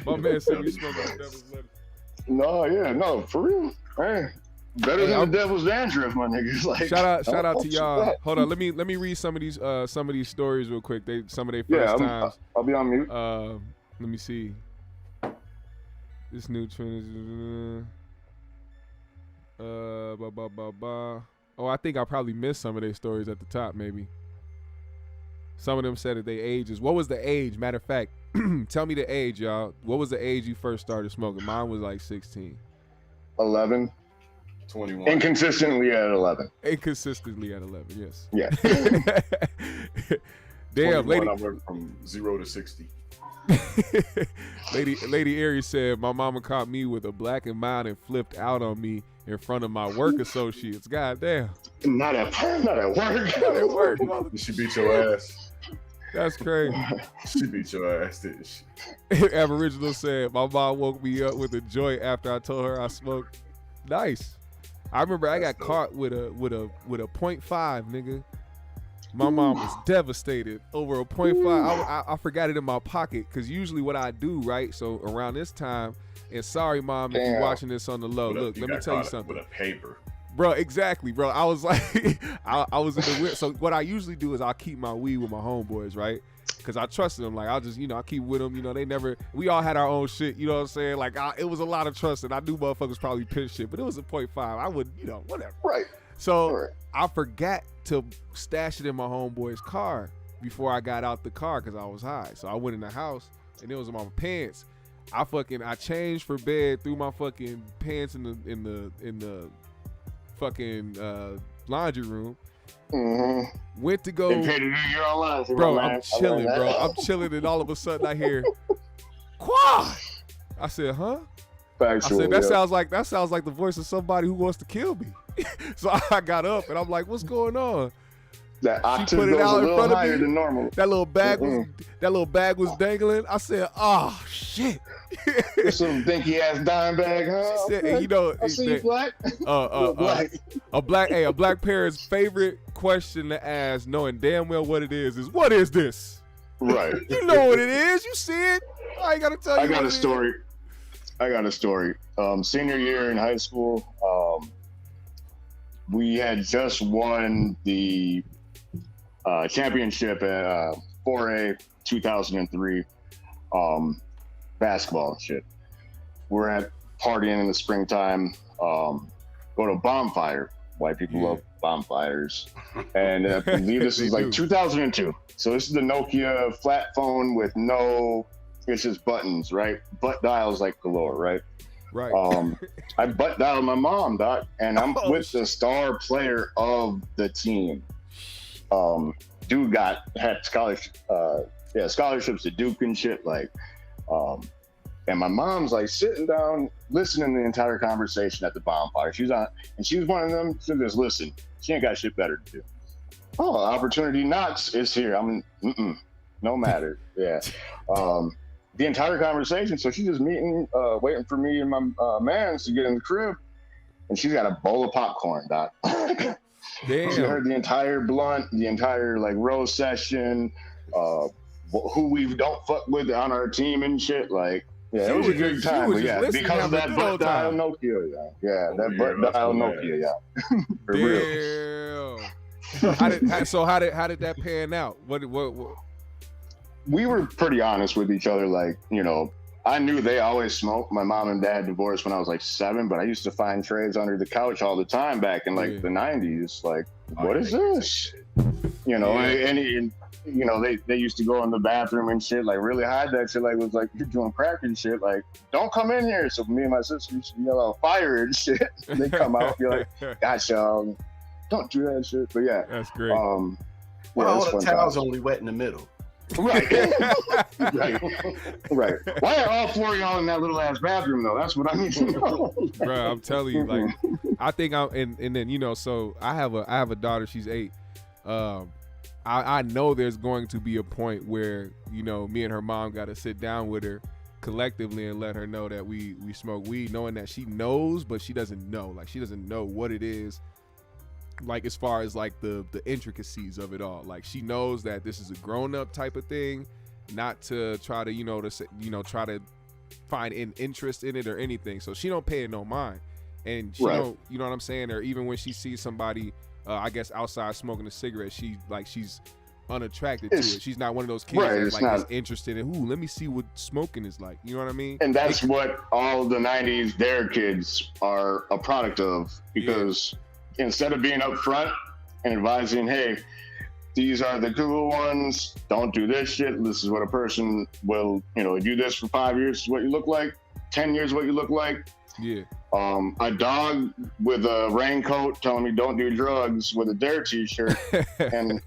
My man said we smoking the devil's lettuce. No, for real. Hey, better than the devil's dandruff, my niggas. Like, shout out to y'all. Hold on, let me read some of these stories real quick. Some of their first times. I'll be on mute. Let me see. This new trend is Oh, I think I probably missed some of their stories at the top, maybe. Some of them said that they ages. What was the age? Matter of fact, tell me the age, y'all. What was the age you first started smoking? Mine was like 16. 11. 21. Inconsistently at 11. Inconsistently at 11, yes. Yeah. Damn, lady. I went from 0 to 60. Lady Aries said, my mama caught me with a black and mild and flipped out on me in front of my work associates. God damn. Not at work. Not at work. She beat your ass. That's crazy. She beat your ass, didn't she? Aboriginal said, my mom woke me up with a joint after I told her I smoked. Nice. I remember I got caught with a 0.5, nigga. My mom was devastated over a 0.5. I forgot it in my pocket because usually what I do, right? So around this time, and sorry, mom, if you're watching this on the low. Look, let me tell you something. With a paper. Bro, exactly, bro. I was like, I was in the weird. So what I usually do is I'll keep my weed with my homeboys, right? Because I trusted them. Like, I'll just, I keep with them. We all had our own shit. You know what I'm saying? Like, it was a lot of trust, and I knew motherfuckers probably pinch shit, but it was a 0.5. I would, whatever. Right. So I forgot to stash it in my homeboy's car before I got out the car because I was high. So I went in the house, and it was in my pants. I changed for bed, threw my fucking pants in the fucking laundry room. Mm-hmm. Went to go. Bro, I'm chilling, bro. I'm chilling, and all of a sudden I hear, "Quad." I said, "Huh?" Factual, I said, that sounds like the voice of somebody who wants to kill me. So I got up and I'm like, "What's going on?" That octave goes a little higher than normal. That little bag was dangling. I said, "Oh shit." Some dinky ass dime bag, huh? She said, I see you, Black. A black parent's favorite question to ask, knowing damn well what it is what is this? Right. You know what it is. You see it. I ain't gotta tell you. I got a story. Senior year in high school, we had just won the championship at 4A 2003 basketball and shit. We're at partying in the springtime, go to a bonfire. White people love bonfires. And I believe this is like 2002. So this is the Nokia flat phone with it's just buttons, right? Butt dials like galore, right? Right. I butt dialed my mom, doc, and I'm with the star player of the team. Dude had scholarships to Duke and shit, like, and my mom's like sitting down, listening to the entire conversation at the bonfire. She was one of them. She just listen. She ain't got shit better to do. Oh, opportunity knocks is here. No matter. Yeah. The entire conversation. So she's just waiting for me and my mans to get in the crib, and she's got a bowl of popcorn, doc. Damn. She heard the entire blunt, the entire like rose session, who we don't fuck with on our team and shit. Like, yeah, it was a good time. But yeah, because of that butt dial Nokia, yeah, that butt dial Nokia, yeah. For real. How did that pan out? What? We were pretty honest with each other. Like, I knew they always smoked. My mom and dad divorced when I was like 7, but I used to find trays under the couch all the time back in like the 90s. Like, what is this? They used to go in the bathroom and shit, like really hide that shit. Like, was like, you're doing crack and shit. Like, don't come in here. So me and my sister used to yell out fire and shit. They come out, be like, gotcha. Don't do that shit. But yeah, that's great. All the towels only wet in the middle. Right. Right. Why are all 4 of y'all in that little ass bathroom though? That's what I need to know. Bro, I'm telling you, like, I think and then so I have a daughter. She's 8. I know there's going to be a point where me and her mom got to sit down with her collectively and let her know that we smoke weed, knowing that she knows, but she doesn't know. Like, she doesn't know what it is. Like, as far as like the intricacies of it all. Like, she knows that this is a grown up type of thing, not to try to try to find an interest in it or anything. So she don't pay it no mind, and she don't, you know what I'm saying? Or even when she sees somebody, I guess outside smoking a cigarette, she's unattracted to it. She's not one of those kids that's like is interested in, ooh, let me see what smoking is like. You know what I mean? And that's what all the 90s Dare kids are a product of, because instead of being upfront and advising, hey, these are the cool ones, don't do this shit, this is what a person will, do this for 5 years is what you look like, 10 years what you look like. Yeah. A dog with a raincoat telling me don't do drugs with a Dare t-shirt and,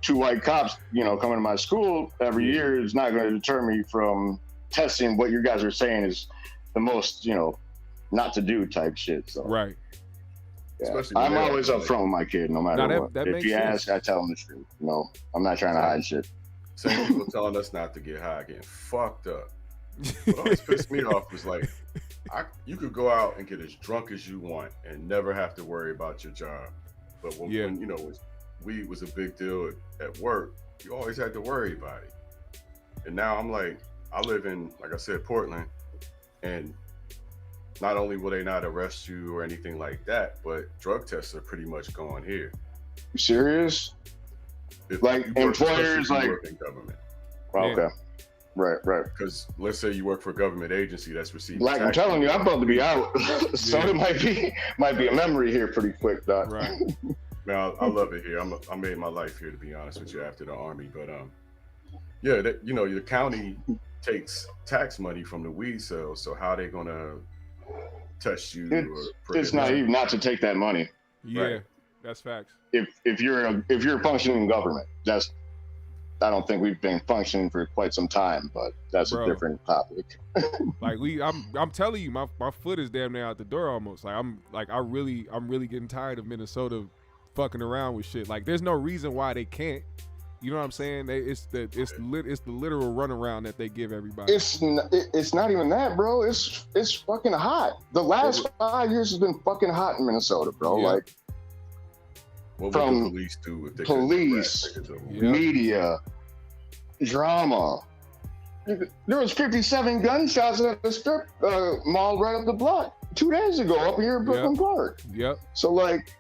2 white cops, coming to my school every year is not going to deter me from testing what you guys are saying is the most, not to do type shit. So. Right. Yeah. I'm always upfront with my kid, no matter what. If you ask, I tell him the truth. I'm not trying to hide shit. Same people telling us not to get high, getting fucked up. What always pissed me off was like, you could go out and get as drunk as you want and never have to worry about your job. But when weed was a big deal at work, you always had to worry about it. And now I'm like, I live in, like I said, Portland, and not only will they not arrest you or anything like that, but drug tests are pretty much going here. You serious? Like employers, like work in government. Okay. Right. Because let's say you work for a government agency that's receiving. Like I'm telling you, I'm about to be out. So it might be a memory here pretty quick, Doc. Right. Man, I love it here. I made my life here, to be honest with you, after the Army. But the county takes tax money from the weed sales. So how are they gonna test you? It's naive not to take that money. Yeah, right. That's facts. If you're functioning in government, I don't think we've been functioning for quite some time, but that's a different topic. Like I'm telling you, my foot is damn near out the door almost. Like I'm really getting tired of Minnesota fucking around with shit. Like there's no reason why they can't. You know what I'm saying? It's the literal runaround that they give everybody. It's not even that, bro. It's fucking hot. The last 5 years has been fucking hot in Minnesota, bro. Yeah. Like. What would the police do if they police, media, drama? There was 57 gunshots at the strip mall right up the block 2 days ago up here in Brooklyn Park. Yep. So like,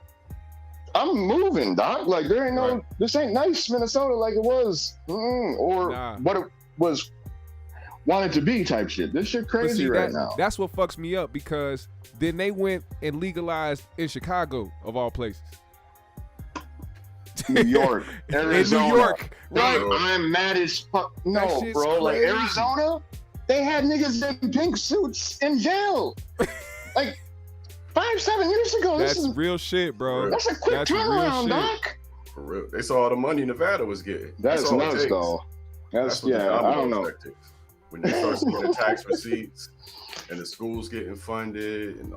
I'm moving, Doc. Like there ain't this ain't nice Minnesota like it was, what it was wanted to be type shit. This shit crazy now. That's what fucks me up, because then they went and legalized in Chicago of all places. New York, Arizona. In New York, right? I'm mad as fuck. No, bro. Crazy. Like Arizona, they had niggas in pink suits in jail. Like 5-7 years ago. That's real shit, bro. That's a quick turnaround, Doc. For real. They saw all the money Nevada was getting. That's nuts, though. That's I don't know. When they start seeing the tax receipts and the schools getting funded, and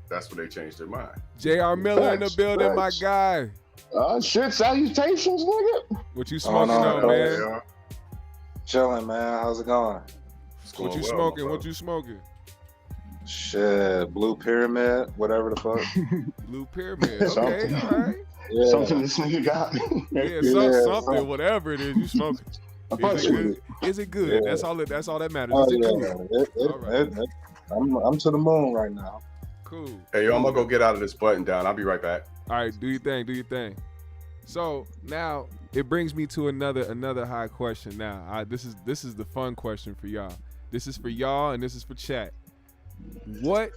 that's when they changed their mind. J.R. Miller in the building, my guy. Shit, salutations, nigga. What you smoking on, man? Yeah. Chilling, man. How's it going? What you smoking? What you smoking? Shit, Blue Pyramid, whatever the fuck. Blue Pyramid. Okay, all right. Yeah. Something this nigga got. Something, whatever it is you smoking. Is it good? Yeah. That's all that matters. Oh, yeah. I'm to the moon right now. Cool. Hey, yo, I'm gonna go get out of this button down. I'll be right back. All right, do your thing. So now it brings me to another high question. Now, this is the fun question for y'all. This is for y'all, and this is for chat. What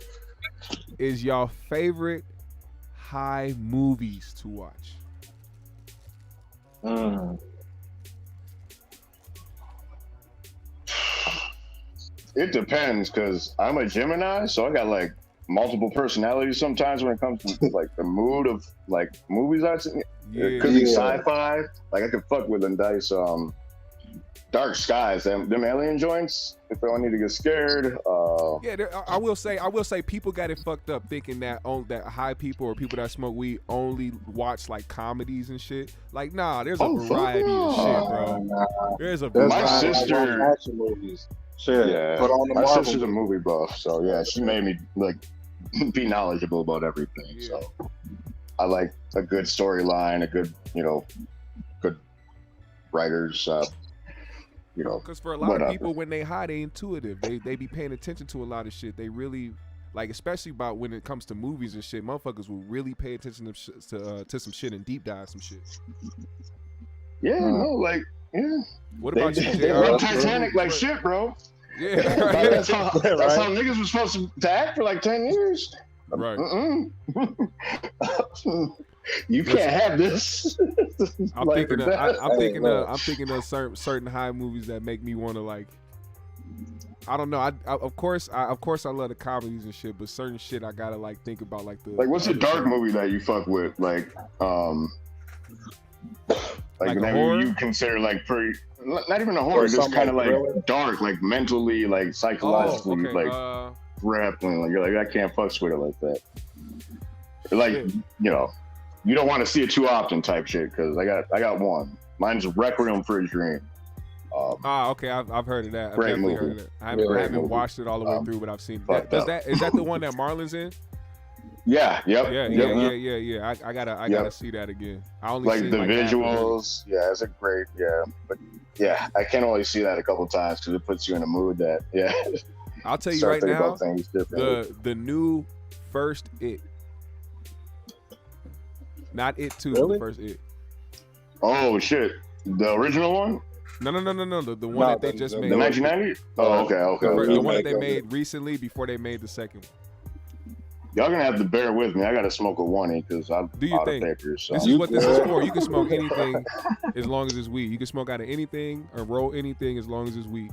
is y'all favorite high movies to watch? It depends, because I'm a Gemini, so I got like multiple personalities sometimes when it comes to like the mood of like movies I've seen. It could be sci-fi. Like I could fuck with them dice. Dark Skies, them alien joints. If I need to get scared. I will say people got it fucked up thinking that high people or people that smoke weed only watch like comedies and shit. Like, nah, there's a variety of shit, bro. There's a variety. My sister. Action movies. Shit. Yeah, Put on the my Marvel. sister's a movie buff, so yeah, she made me like be knowledgeable about everything. Yeah. So I like a good storyline, a good, good writers. Because for a lot of people, when they high, they intuitive. They be paying attention to a lot of shit. They really like, especially about when it comes to movies and shit. Motherfuckers will really pay attention to some shit and deep dive some shit. Yeah, no, like What about you, They JR? love Titanic like shit, bro. Yeah, Like, that's how niggas was supposed to act for like 10 years. right. You can't have this. I'm thinking of certain high movies that make me want to like. I don't know. I of course I love the comedies and shit, but certain shit I gotta like think about like the. Like, what's a dark movie that you fuck with? Like maybe you consider like pretty, not even a horror, just kind of like dark, like mentally, like psychologically, like grappling. Like you're like, I can't fuck with it like that. Like you don't want to see it too often, type shit. Because I got one. Mine's Requiem for a Dream. Okay, I've heard of that. I've Great movie. heard of that. I haven't watched it all the way through, but I've seen it. Is that the one that Marlon's in? Yeah. Yep. Yeah. I gotta see that again. I only like seen, the like, visuals. Yeah, it's a great. Yeah, but yeah, I can only see that a couple times because it puts you in a mood that I'll tell you right now, the new first It, not It 2, the first It. Oh shit, the original one. No. The one that they just made. The 1990? Oh, okay. The one that they made recently before they made the second one. Y'all gonna have to bear with me. I gotta smoke a 1 because I'm out of papers. So. This is what this is for. You can smoke anything as long as it's weed. You can smoke out of anything or roll anything as long as it's weed.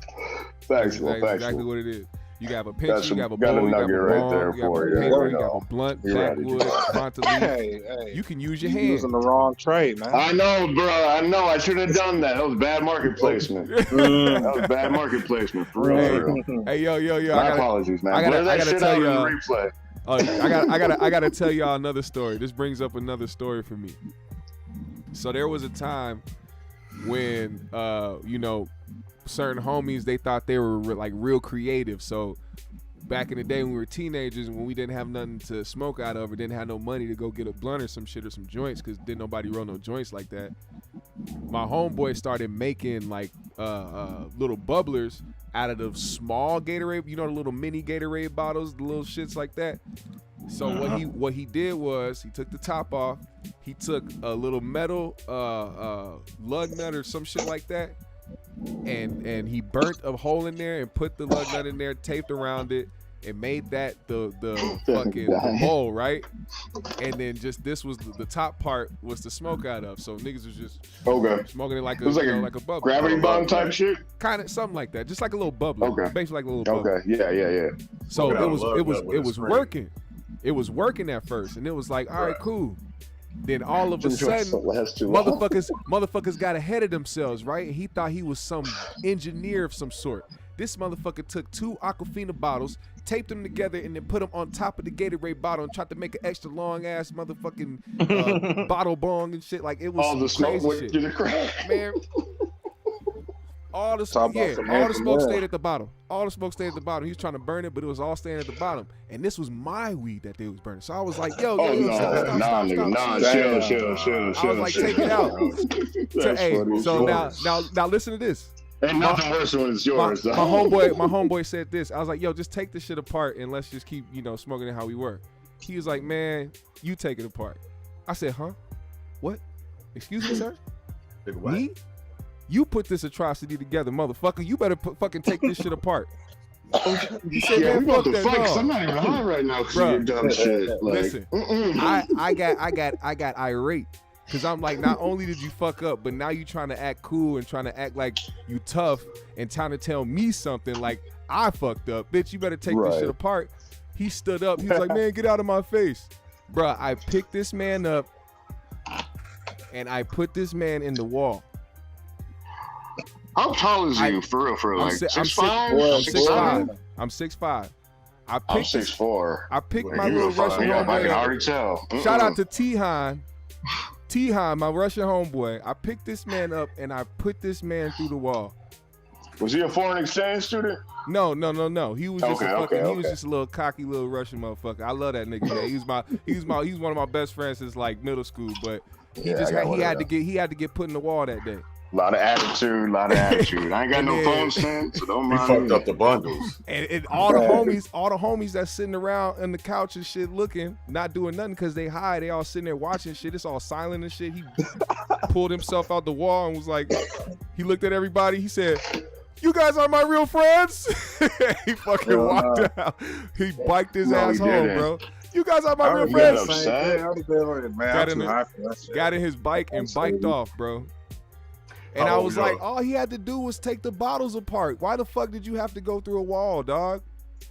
Factual. Exactly what it is. You got a pinch, you got a got bowl, a you got a right bong, there you got for a you. paper, you got a blunt, backwood, frontal. Hey, you can use your hand. Using the wrong trade, man. I know, bro. I know. I should have done that. That was bad market placement. That was bad market placement for real. Hey, yo. My apologies, man. I gotta tell you. Replay. I gotta tell y'all another story. This brings up another story for me. So there was a time when certain homies, they thought they were like real creative. So back in the day when we were teenagers, when we didn't have nothing to smoke out of or didn't have no money to go get a blunt or some shit or some joints, because didn't nobody roll no joints like that, my homeboy started making like little bubblers out of the small Gatorade, the little mini Gatorade bottles, the little shits like that. So what he did was he took the top off, he took a little metal lug nut or some shit like that, and he burnt a hole in there and put the lug nut in there, taped around it, and made that the fucking the bowl, right? And then just this was the top part was to smoke out of. So niggas was just smoking it like a like a bubble, gravity bomb type shit, kind of something like that, just like a little bubble. Basically like a little bubble. Yeah. So it was working. It was working at first, and it was like, all right, cool. Then all of a sudden, motherfuckers got ahead of themselves, right? He thought he was some engineer of some sort. This motherfucker took 2 Aquafina bottles, taped them together, and then put them on top of the Gatorade bottle and tried to make an extra long ass motherfucking bottle bong and shit. Like, it was all the smoke went through the crack, man. All the smoke stayed at the bottom. All the smoke stayed at the bottom. He was trying to burn it, but it was all staying at the bottom. And this was my weed that they was burning. So I was like, yo, stop. Chill. I was like, take it out. Now listen to this. And nothing worse when it's yours. My homeboy said this. I was like, yo, just take this shit apart and let's just keep, smoking it how we were. He was like, man, you take it apart. I said, huh? What? Excuse me, sir? Me? You put this atrocity together, motherfucker. You better fucking take this shit apart. He said, yeah, we about to fight because I'm not even high right now because you're dumb shit. Like, listen, I got irate because I'm like, not only did you fuck up, but now you trying to act cool and trying to act like you tough and trying to tell me something like I fucked up. Bitch, you better take this shit apart. He stood up. He was like, man, get out of my face. Bruh, I picked this man up and I put this man in the wall. How tall is you, for real? Like 6'5". I'm 6'5". I'm 6'4". I picked my little Russian homeboy. I can already tell. Shout out to T-Han, my Russian homeboy. I picked this man up and I put this man through the wall. Was he a foreign exchange student? No. He was just Okay. He was just a little cocky little Russian motherfucker. I love that nigga, man. He's one of my best friends since like middle school, but he had to get put in the wall that day. A lot of attitude. I ain't got no phone sense, so don't He mind fucked me. up the bundles. And all the homies that's sitting around on the couch and shit looking, not doing nothing because they high. They all sitting there watching shit. It's all silent and shit. He pulled himself out the wall and was like, he looked at everybody. He said, "You guys are my real friends." He fucking walked out. He biked his ass home, bro. You guys are my real friends. Got in his bike and biked off, bro. And I was like, all he had to do was take the bottles apart. Why the fuck did you have to go through a wall, dog?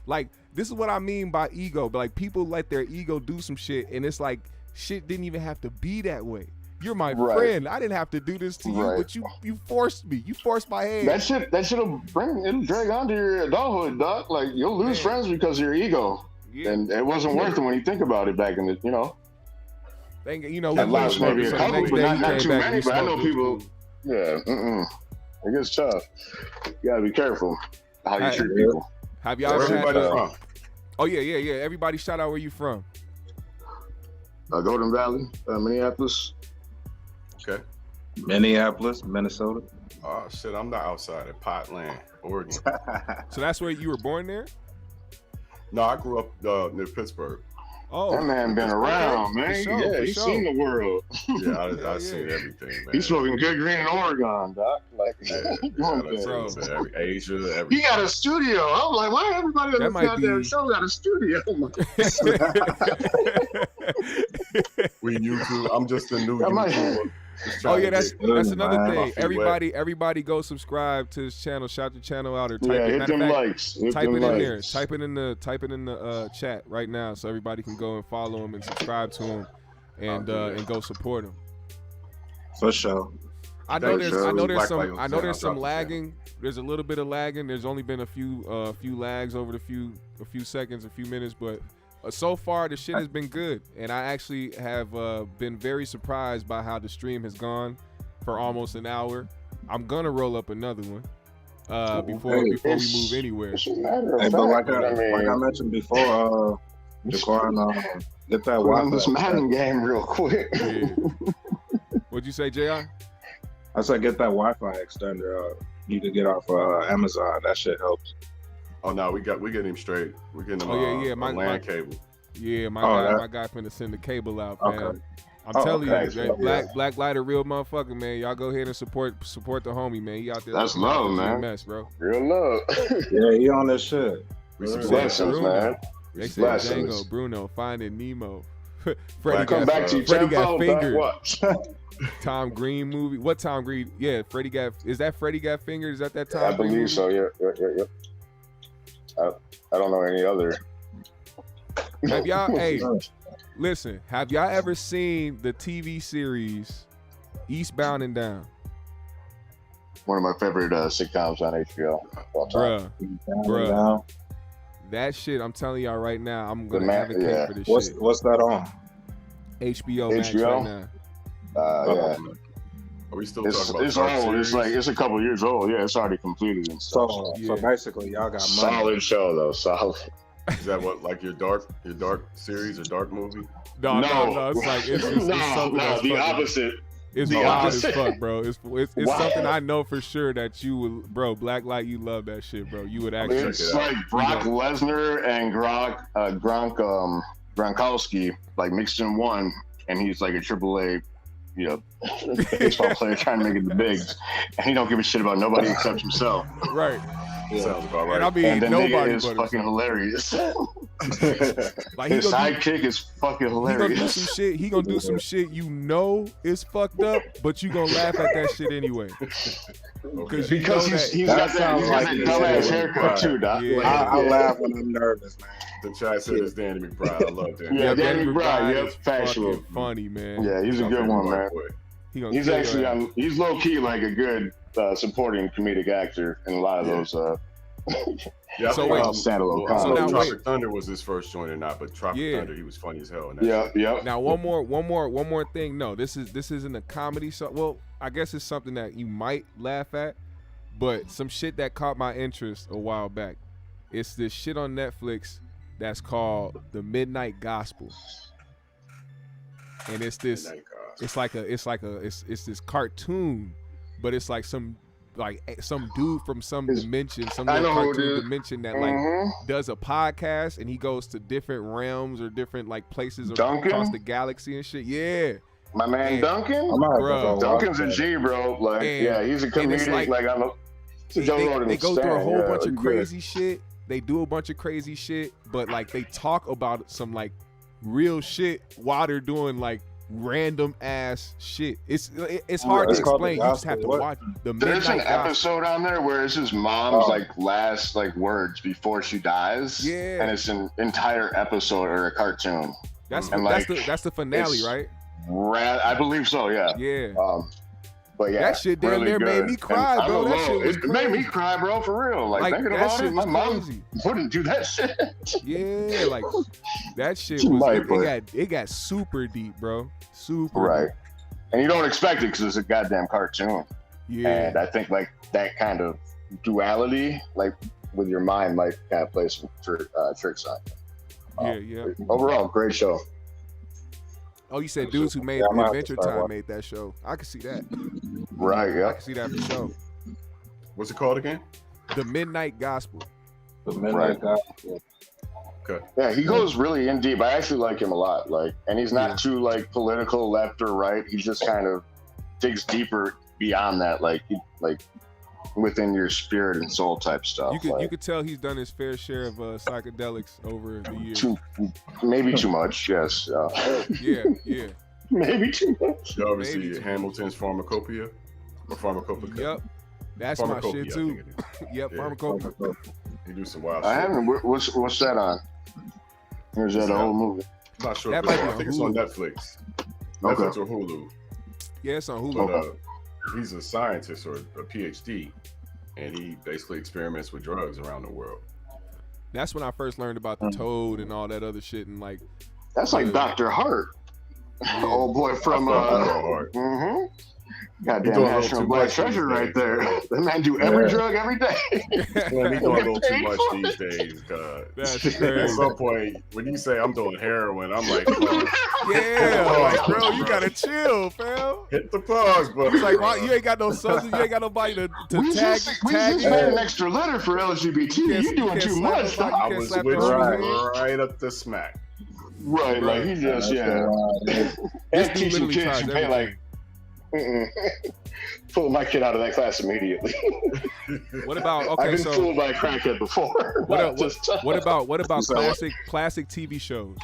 Like, this is what I mean by ego. But like, people let their ego do some shit, and it's like, shit didn't even have to be that way. You're my friend. I didn't have to do this to you, but you forced me. You forced my hand. That shit'll drag on to your adulthood, dog. Like, you'll lose friends because of your ego. Yeah. And it wasn't worth it when you think about it back in the, That last maybe a couple, but not too many. But I know people. Yeah, it gets tough. You gotta be careful how you treat people. Have y'all ever had from? Oh yeah. Everybody shout out where you from. Golden Valley, Minneapolis. Okay. Minneapolis, Minnesota. Oh shit, I'm not outside at Portland, Oregon. So that's where you were born there? No, I grew up near Pittsburgh. Oh, that man been around, man. He's seen the world. Yeah, I've seen everything, man. He's smoking good green in Oregon, doc. Like, Asia. He got a studio. I'm like, why everybody on this goddamn show got a studio? We YouTube. I'm just a new YouTuber. Oh yeah, that's another thing. Everybody go subscribe to his channel. Shout the channel out or type it. Hit them likes. Type it in there. Type it in the chat right now so everybody can go and follow him and subscribe to him and go support him. For sure. I know there's some lagging. There's a little bit of lagging. There's only been a few lags over a few seconds, a few minutes, but so far the shit has been good, and I actually have been very surprised by how the stream has gone for almost an hour. I'm gonna roll up another one before we move anywhere. But like I mentioned before, Jaquan, get that Wi-Fi. This Madden game real quick. Yeah. What'd you say, JR? I said get that Wi-Fi extender. You can get off Amazon. That shit helps. Oh no, we get him straight. We getting him my LAN cable. Yeah, my guy finna send the cable out, man. Okay. I'm telling you, man, Black Light a real motherfucker, man. Y'all go ahead and support the homie, man. He out there. That's love, man. Mess, bro. Real love. Yeah, he on this shit. Blessings, man. They said Django, Bruno, Finding Nemo. Freddie got fingered. Tom Green movie. What Tom Green? Yeah, Freddie got. Is that Freddie got fingered? Is that Tom? I believe so. Yeah. I don't know any other. Have y'all? Listen. Have y'all ever seen the TV series Eastbound and Down? One of my favorite sitcoms on HBO. Bruh. That shit, I'm telling y'all right now, I'm gonna advocate for this shit. What's that on? HBO Max right now. Yeah. Are we still talking about it's old. It's a couple years old. Yeah, it's already completed and stuff. So basically, y'all got money. Solid show though. Solid. Is that what like your dark series or dark movie? No. It's like it's something the opposite. It's wild as fuck, bro. It's something I know for sure that you would, bro. Black Light, you love that shit, bro. You would actually. It's like Brock Lesnar and Gronkowski like mixed in one, and he's like a AAA, baseball player trying to make it the bigs, and he don't give a shit about nobody except himself. Right. Yeah. Sounds about right. And I mean, nobody is fucking hilarious. Like his sidekick is fucking hilarious. He gonna do some shit is fucked up, but you gonna laugh at that shit anyway. Because he's got that dumbass haircut too, Doc. Yeah. I laugh when I'm nervous, man. The chat said it's Danny McBride. I love that. Yeah, Danny McBride. Yep, factual. Funny, man. Yeah, he's a good one, man. He's actually he's low key like a good supporting comedic actor in a lot of those. Standalone. So Tropic Thunder was his first joint or not, but Tropic Thunder, he was funny as hell. Yeah. Now one more thing. No, this isn't a comedy. So well, I guess it's something that you might laugh at, but some shit that caught my interest a while back. It's this shit on Netflix that's called The Midnight Gospel. And it's this it's this cartoon, but it's like some dude from some dimension, some little cartoon dimension that like does a podcast, and he goes to different realms or different like places across the galaxy and shit. Yeah. My man Duncan? Bro. Duncan's a G, bro. Like, yeah, he's a comedian. Like, I'm a Joe Rogan. They go through a whole bunch of crazy shit. They do a bunch of crazy shit, but like they talk about some like real shit while they're doing like random ass shit. It's hard to explain. You just have to watch the Midnight There's an Gospel. episode on there where it's his mom's like last like words before she dies. Yeah. And it's an entire episode or a cartoon. That's the finale, right? I believe so, yeah. Yeah. But yeah, that shit down really there good. made me cry, bro. That shit was it made me cry, bro, for real. Like thinking about it, my mom wouldn't do that shit. Yeah, like that shit it got super deep, bro. Super deep. And you don't expect it because it's a goddamn cartoon. Yeah. And I think like that kind of duality, like with your mind, might kind of play some tricks on you. Yeah. Overall, great show. Oh, you said dudes who made Adventure Time made that show. I can see that. Right, yeah. I can see that for sure. What's it called again? The Midnight Gospel. The Midnight Gospel. Okay. Yeah, he goes really in deep. I actually like him a lot. Like, and he's not too like political left or right. He just kind of digs deeper beyond that, like within your spirit and soul type stuff. You could tell he's done his fair share of psychedelics over the years. Maybe too much, yes. Yeah. Maybe too much. You ever see Hamilton's Pharmacopoeia? Or Pharmacopoeia? Yep. That's my shit too. Yep, Pharmacopoeia. He do some wild I shit. haven't. What's that on? Or is that a whole movie? I'm not sure. That If might be I think it's on Netflix. Netflix or Hulu. Yeah, it's on Hulu. But he's a scientist or a PhD, and he basically experiments with drugs around the world. That's when I first learned about the toad and all that other shit, and like that's like Dr. Hart. Yeah. Old boy from goddamn National Black Treasure right there. That man do every drug every day. Well, he doing a little too much these days. That's At crazy. some point, when you say I'm doing heroin, I'm like, like, bro, you gotta chill, fam. hit the pause button. It's like, why, you ain't got no substance, you ain't got nobody to we tag just you. made an extra letter for LGBT. You doing too much. I was slap with nobody. you right up the smack. Right, like he just and This dude teaching literally kids tries to pay like pull my kid out of that class immediately. What about I've been so fooled by a crackhead before. what about classic TV shows?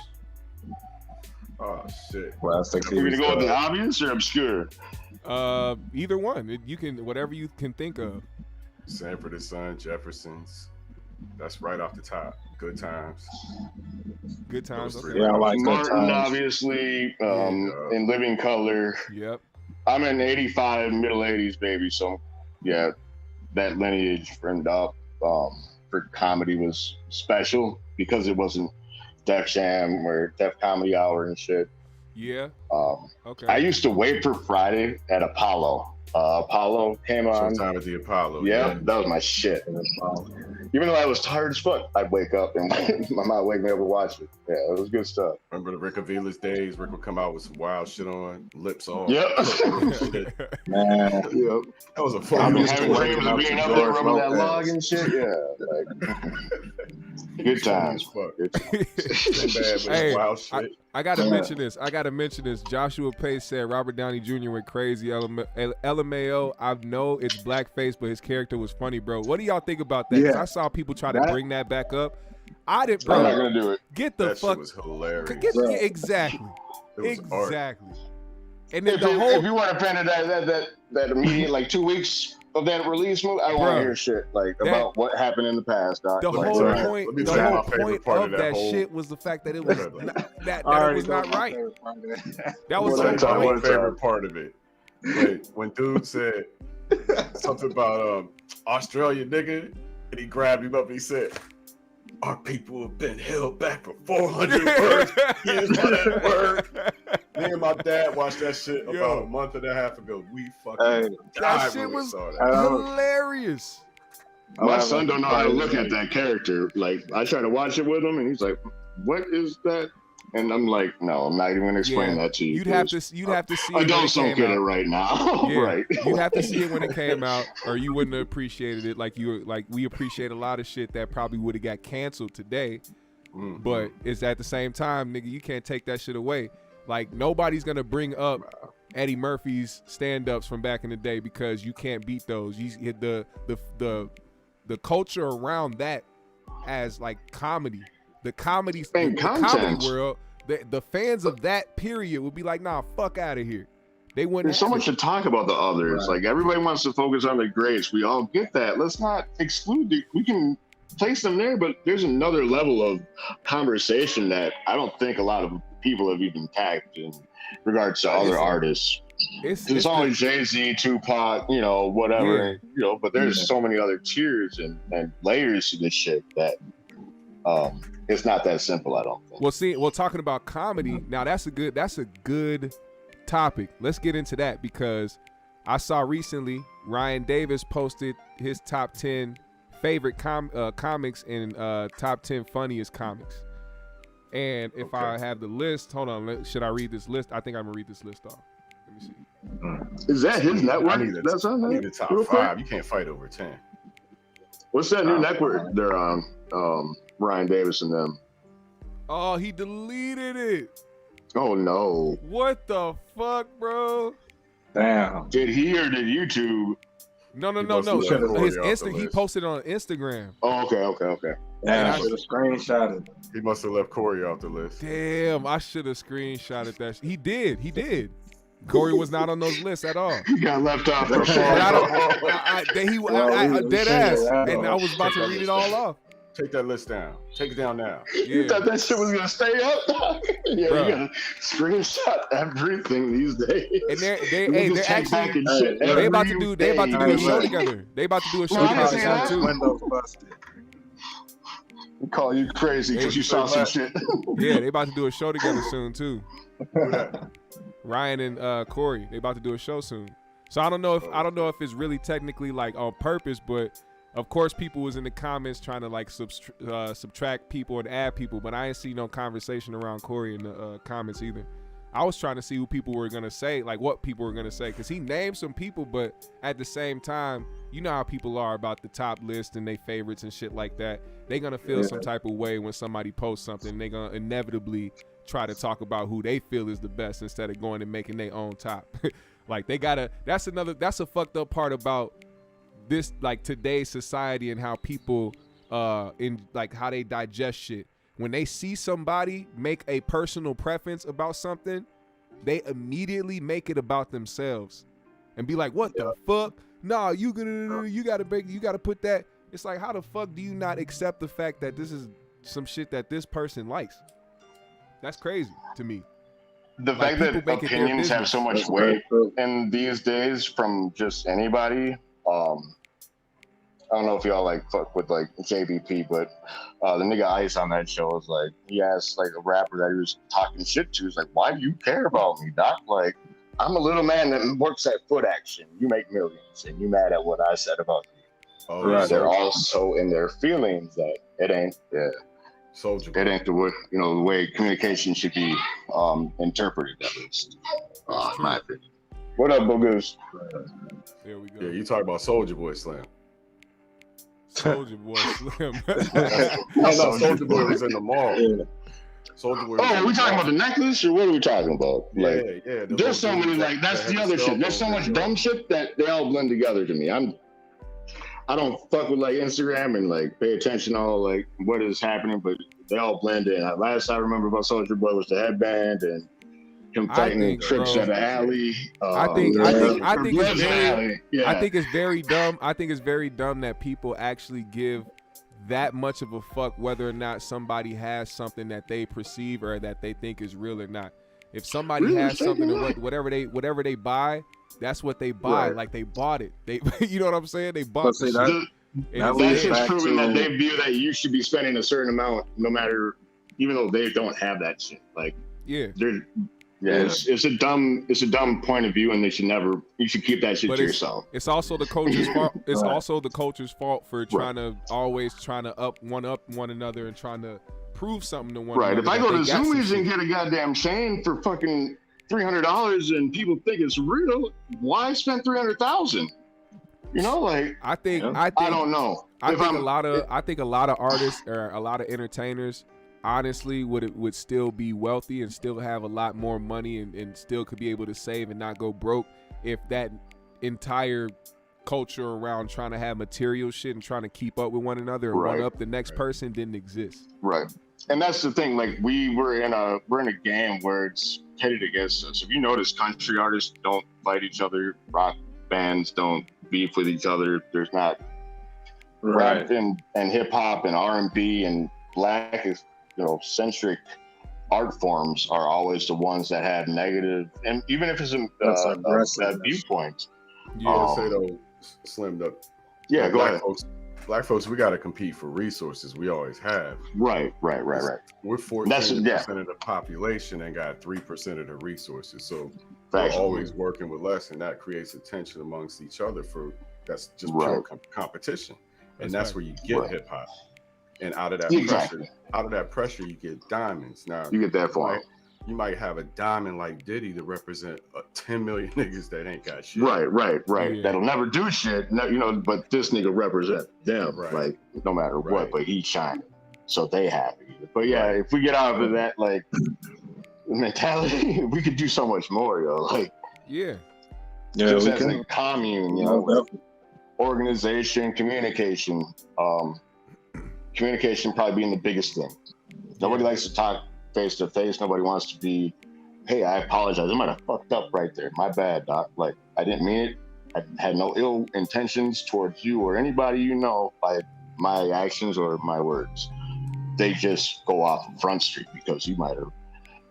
Oh shit. You're gonna go with the obvious or obscure? Either one. You can whatever you can think of. Sanford and Son, Jeffersons. That's right off the top. Good Times. Good Times. Those Okay. three. Yeah, I like Martin, Good Times. obviously, in Living Color. Yep. I'm an 85, middle 80s baby, so yeah, that lineage from up for comedy was special because it wasn't Def Jam or Def Comedy Hour and shit. Yeah. Okay. I used to wait for Friday at Apollo. Apollo came on. Sometime at the Apollo. Yeah, that was my shit. Even though I was tired as fuck, I'd wake up and my mom would wake me up and watch it. Yeah, it was good stuff. Remember the Rick Avila's days? Rick would come out with some wild shit on, lips off. Yep. Man. Yep. That was a I fun was having dreams of being up there rubbing that log and shit. Yeah, like good times. Good times. Hey, wild shit. I gotta mention this. Joshua Pace said Robert Downey Jr. went crazy. LMAO, I know it's blackface, but his character was funny, bro. What do y'all think about that? 'Cause I saw people try to bring that back up. I didn't, bro. I'm not gonna do it. Get the That fuck. shit was hilarious. Exactly. It was art. Exactly. And then If you want to pen it that immediate like 2 weeks of that release movie, I want to hear shit about what happened in the past. Dog. The Like, whole so- point, Let me the tell you whole my favorite point part of that whole- shit was the fact that it was that it was not right. That was Well, the that's whole all My point. favorite part of it. When dude said something about Australia nigga, and he grabbed him up and he said, "Our people have been held back for 400 years." Here's that word. Me and my dad watched that shit about a month and a half ago. We fucking died That shit when we was saw that. hilarious. My son don't know how to look at that character. Like, I try to watch it with him, and he's like, "What is that?" And I'm like, "No, I'm not even gonna explain that to you." You'd have to see. Adults don't get it right now. Yeah. Right? You'd have to see it when it came out, or you wouldn't have appreciated it like we appreciate a lot of shit that probably would have got canceled today. Mm-hmm. But it's at the same time, nigga, you can't take that shit away. Like, nobody's gonna bring up Eddie Murphy's stand-ups from back in the day because you can't beat those. The culture around that as like comedy, the comedy world, the fans of that period would be like, nah, fuck out of here. They wouldn't. There's so much to talk about the others. Right. Like, everybody wants to focus on the greats. We all get that. Let's not exclude we can place them there, but there's another level of conversation that I don't think a lot of people have even tagged in regards to other artists. It's always Jay-Z, Tupac, whatever, but there's so many other tiers and layers to this shit that it's not that simple, I don't think. Well, talking about comedy, now that's a good topic. Let's get into that, because I saw recently Ryan Davis posted his top 10 favorite comics and top 10 funniest comics. And if I have the list, hold on, should I read this list? I think I'm gonna read this list off. Let me see. Is that his network? I need the top 5. You can't fight over 10. What's that new network they're on? Ryan Davis and them. Oh, he deleted it. Oh no. What the fuck, bro? Damn. Did he or did YouTube? No. His he posted it on Instagram. Oh, okay. Damn, I should have screenshotted. He must have left Corey off the list. Damn, I should have screenshotted that. He did. Corey was not on those lists at all. He got left off. For I dead ass, and I was about to read it all off. Take that list down. Take it down now. Yeah. You thought that shit was gonna stay up? Yeah, you gotta screenshot everything these days. And they're actually they about to do a show together. They about to do a show together too. Windows busted. We call you crazy because you saw some shit. Yeah, they about to do a show together soon too. Ryan and Corey, they about to do a show soon. So I don't know if it's really technically like on purpose, but of course people was in the comments trying to like subtract people and add people, but I ain't see no conversation around Corey in the comments either. I was trying to see who people were gonna say, like what people were gonna say, because he named some people, but at the same time, you know how people are about the top list and they favorites and shit like that. They gonna feel some type of way when somebody posts something. They gonna inevitably try to talk about who they feel is the best instead of going and making their own top. Like they gotta. That's a fucked up part about this, like today's society and how people in like how they digest shit. When they see somebody make a personal preference about something, they immediately make it about themselves and be like, "What the fuck? No, you gotta put that." It's like, how the fuck do you not accept the fact that this is some shit that this person likes? That's crazy to me. The fact that opinions have so much weight in these days from just anybody. I don't know if y'all like fuck with like JVP, but the nigga Ice on that show was like, he asked like a rapper that he was talking shit to. He's like, "Why do you care about me, Doc? Like, I'm a little man that works at Foot Action. You make millions, and you mad at what I said about you." Oh, right. They're all so in their feelings that it ain't. Yeah. Soldier. It ain't the way, the way communication should be interpreted, at least. In my opinion. What up, Boogers? There we go. Yeah, you talk about Soldier Boy Slam. Soldier Boy Slim. Soldier Boy was in the mall. Yeah. Soldier Boy. Oh, are we talking about the necklace, or what are we talking about? Like, yeah. There's so many that's the other shit. There's so much dumb shit that they all blend together to me. I don't fuck with like Instagram and like pay attention to all like what is happening, but they all blend in. Last I remember about Soldier Boy was the headband and him fighting tricks at the alley. I think it's very dumb. I think it's very dumb that people actually give that much of a fuck whether or not somebody has something that they perceive or that they think is real or not. If somebody has something, whatever they buy, that's what they buy. Right. Like they bought it. They, you know what I'm saying? They bought it. That's just proving that they view that you should be spending a certain amount, no matter, even though they don't have that shit. Like, yeah, Yeah, it's a dumb point of view, and you should keep that shit to yourself. It's also the culture's fault. It's also the culture's fault for trying to up one another and trying to prove something to one another. Right. If I go to Zoomies and get a goddamn chain for fucking $300 and people think it's real, why spend $300,000? You know, like I don't know. I think a lot of artists or a lot of entertainers honestly would still be wealthy and still have a lot more money and still could be able to save and not go broke if that entire culture around trying to have material shit and trying to keep up with one another and one up the next person didn't exist. Right. And that's the thing, like we're in a game where it's pitted against us. If you notice, country artists don't fight each other, rock bands don't beef with each other. There's not rap and hip hop and R&B and black centric art forms are always the ones that have negative, and even if it's a viewpoint. Yeah, say though, Slim up. Yeah, go ahead. Black folks, we got to compete for resources. We always have. Right. We're 14% of the population and got 3% of the resources. So we're always working with less, and that creates a tension amongst each other. That's just pure competition, and that's where you get hip hop. And out of that pressure, you get diamonds. Now you get that far. You might have a diamond like Diddy to represent 10 million niggas that ain't got shit. Right. Yeah. That'll never do shit. But this nigga represent them, like no matter what. But he's shining, so they happy. But yeah, if we get out of that like mentality, we could do so much more, yo. Like just as a commune, organization, communication. Communication probably being the biggest thing. Nobody likes to talk face to face. Nobody wants to be, hey, I apologize. I might have fucked up right there. My bad, doc. Like, I didn't mean it. I had no ill intentions towards you or anybody you know by my actions or my words. They just go off Front Street because you might have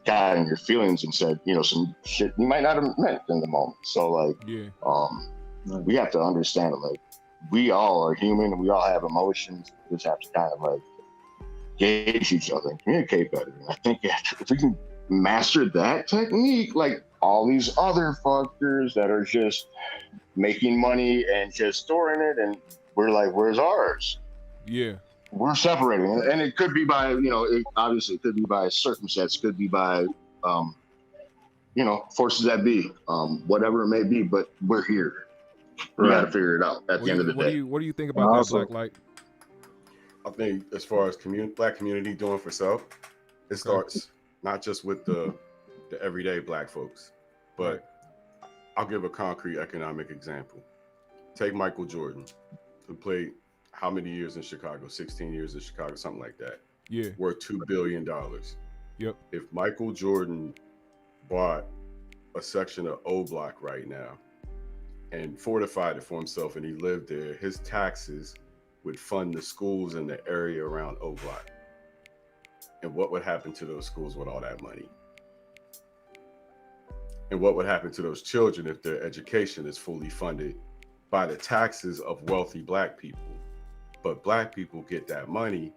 got in your feelings and said, some shit you might not have meant in the moment. So, like, we have to understand it. Like, we all are human and we all have emotions. We just have to kind of like gauge each other and communicate better. And I think if we can master that technique, like all these other fuckers that are just making money and just storing it, and we're like, where's ours? Yeah. We're separating. And it could be by, obviously it could be by circumstance, could be by, forces that be, whatever it may be, but we're here. We got to figure it out at the end of the day. What do you think about that, Black Light? I think as far as black community doing for self, it starts not just with the everyday black folks, but I'll give a concrete economic example. Take Michael Jordan, who played how many years in Chicago? 16 years in Chicago, something like that. Yeah. Worth $2 billion. Yep. If Michael Jordan bought a section of O Block right now and fortified it for himself and he lived there, his taxes would fund the schools in the area around O Block. And what would happen to those schools with all that money? And what would happen to those children if their education is fully funded by the taxes of wealthy black people? But black people get that money,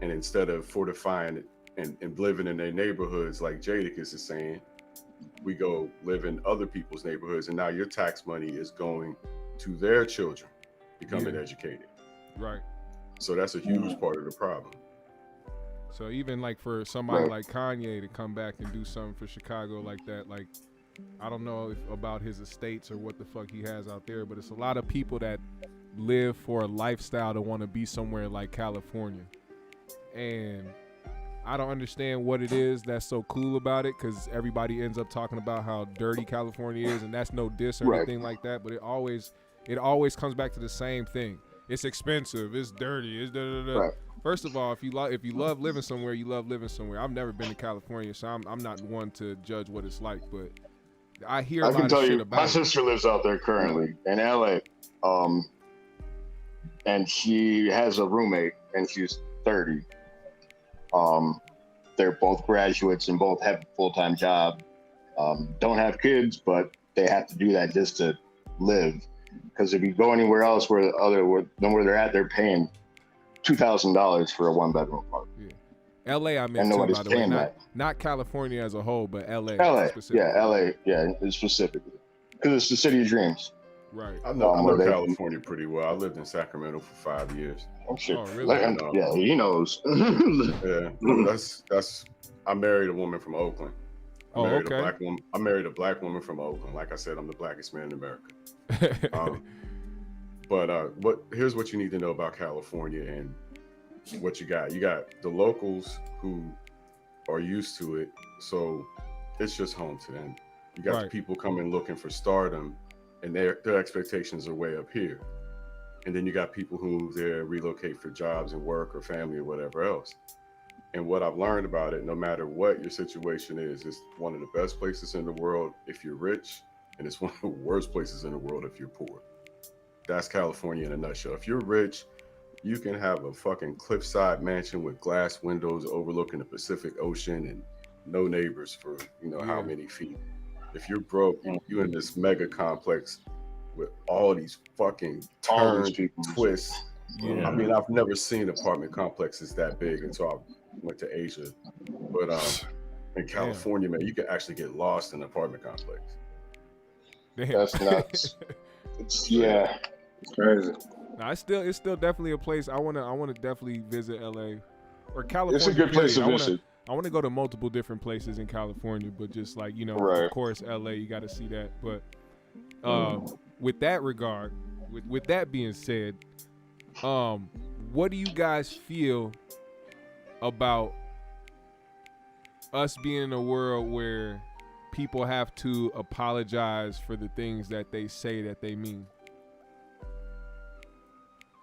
and instead of fortifying it and living in their neighborhoods like Jadakiss is saying, we go live in other people's neighborhoods, and now your tax money is going to their children becoming educated. Right. So that's a huge part of the problem. So even like for somebody like Kanye to come back and do something for Chicago like that, like I don't know about his estates or what the fuck he has out there, but it's a lot of people that live for a lifestyle to want to be somewhere like California. And I don't understand what it is that's so cool about it, because everybody ends up talking about how dirty California is, and that's no diss or anything like that, but it always comes back to the same thing. It's expensive, it's dirty, it's da-da-da-da. Right. First of all, if you love living somewhere, you love living somewhere. I've never been to California, so I'm not one to judge what it's like, but I hear a lot of shit about it. My sister lives out there currently in LA, and she has a roommate, and she's 30. They're both graduates and both have a full-time job. Don't have kids, but they have to do that just to live. Because if you go anywhere else where they're at, they're paying $2,000 for a one-bedroom apartment. Yeah. LA, I meant too, by the way. Not California as a whole, but LA. LA, specifically. yeah, LA, yeah, specifically. Because it's the city of dreams. Right. I know California pretty well. I lived in Sacramento for 5 years. Oh shit! Oh, really? Yeah, he knows. Yeah, that's. I married a woman from Oakland. I married a black woman from Oakland. Like I said, I'm the blackest man in America. But here's what you need to know about California and what you got. You got the locals who are used to it, so it's just home to them. You got the people coming looking for stardom, and their expectations are way up here. And then you got people who move there, relocate for jobs and work or family or whatever else. And what I've learned about it, no matter what your situation is, it's one of the best places in the world if you're rich, and it's one of the worst places in the world if you're poor. That's California in a nutshell. If you're rich, you can have a fucking cliffside mansion with glass windows overlooking the Pacific Ocean and no neighbors for how many feet. If you're broke, you're in this mega complex with all these fucking turns, twists. Yeah. I mean, I've never seen apartment complexes that big until I went to Asia. But in California, man, you can actually get lost in an apartment complex. Damn. That's nuts. It's crazy. Nah, it's still definitely a place I wanna definitely visit LA or California. It's a good place to visit. I want to go to multiple different places in California, but just like, of course, LA, you got to see that. But with that regard, with that being said, what do you guys feel about us being in a world where people have to apologize for the things that they say that they mean?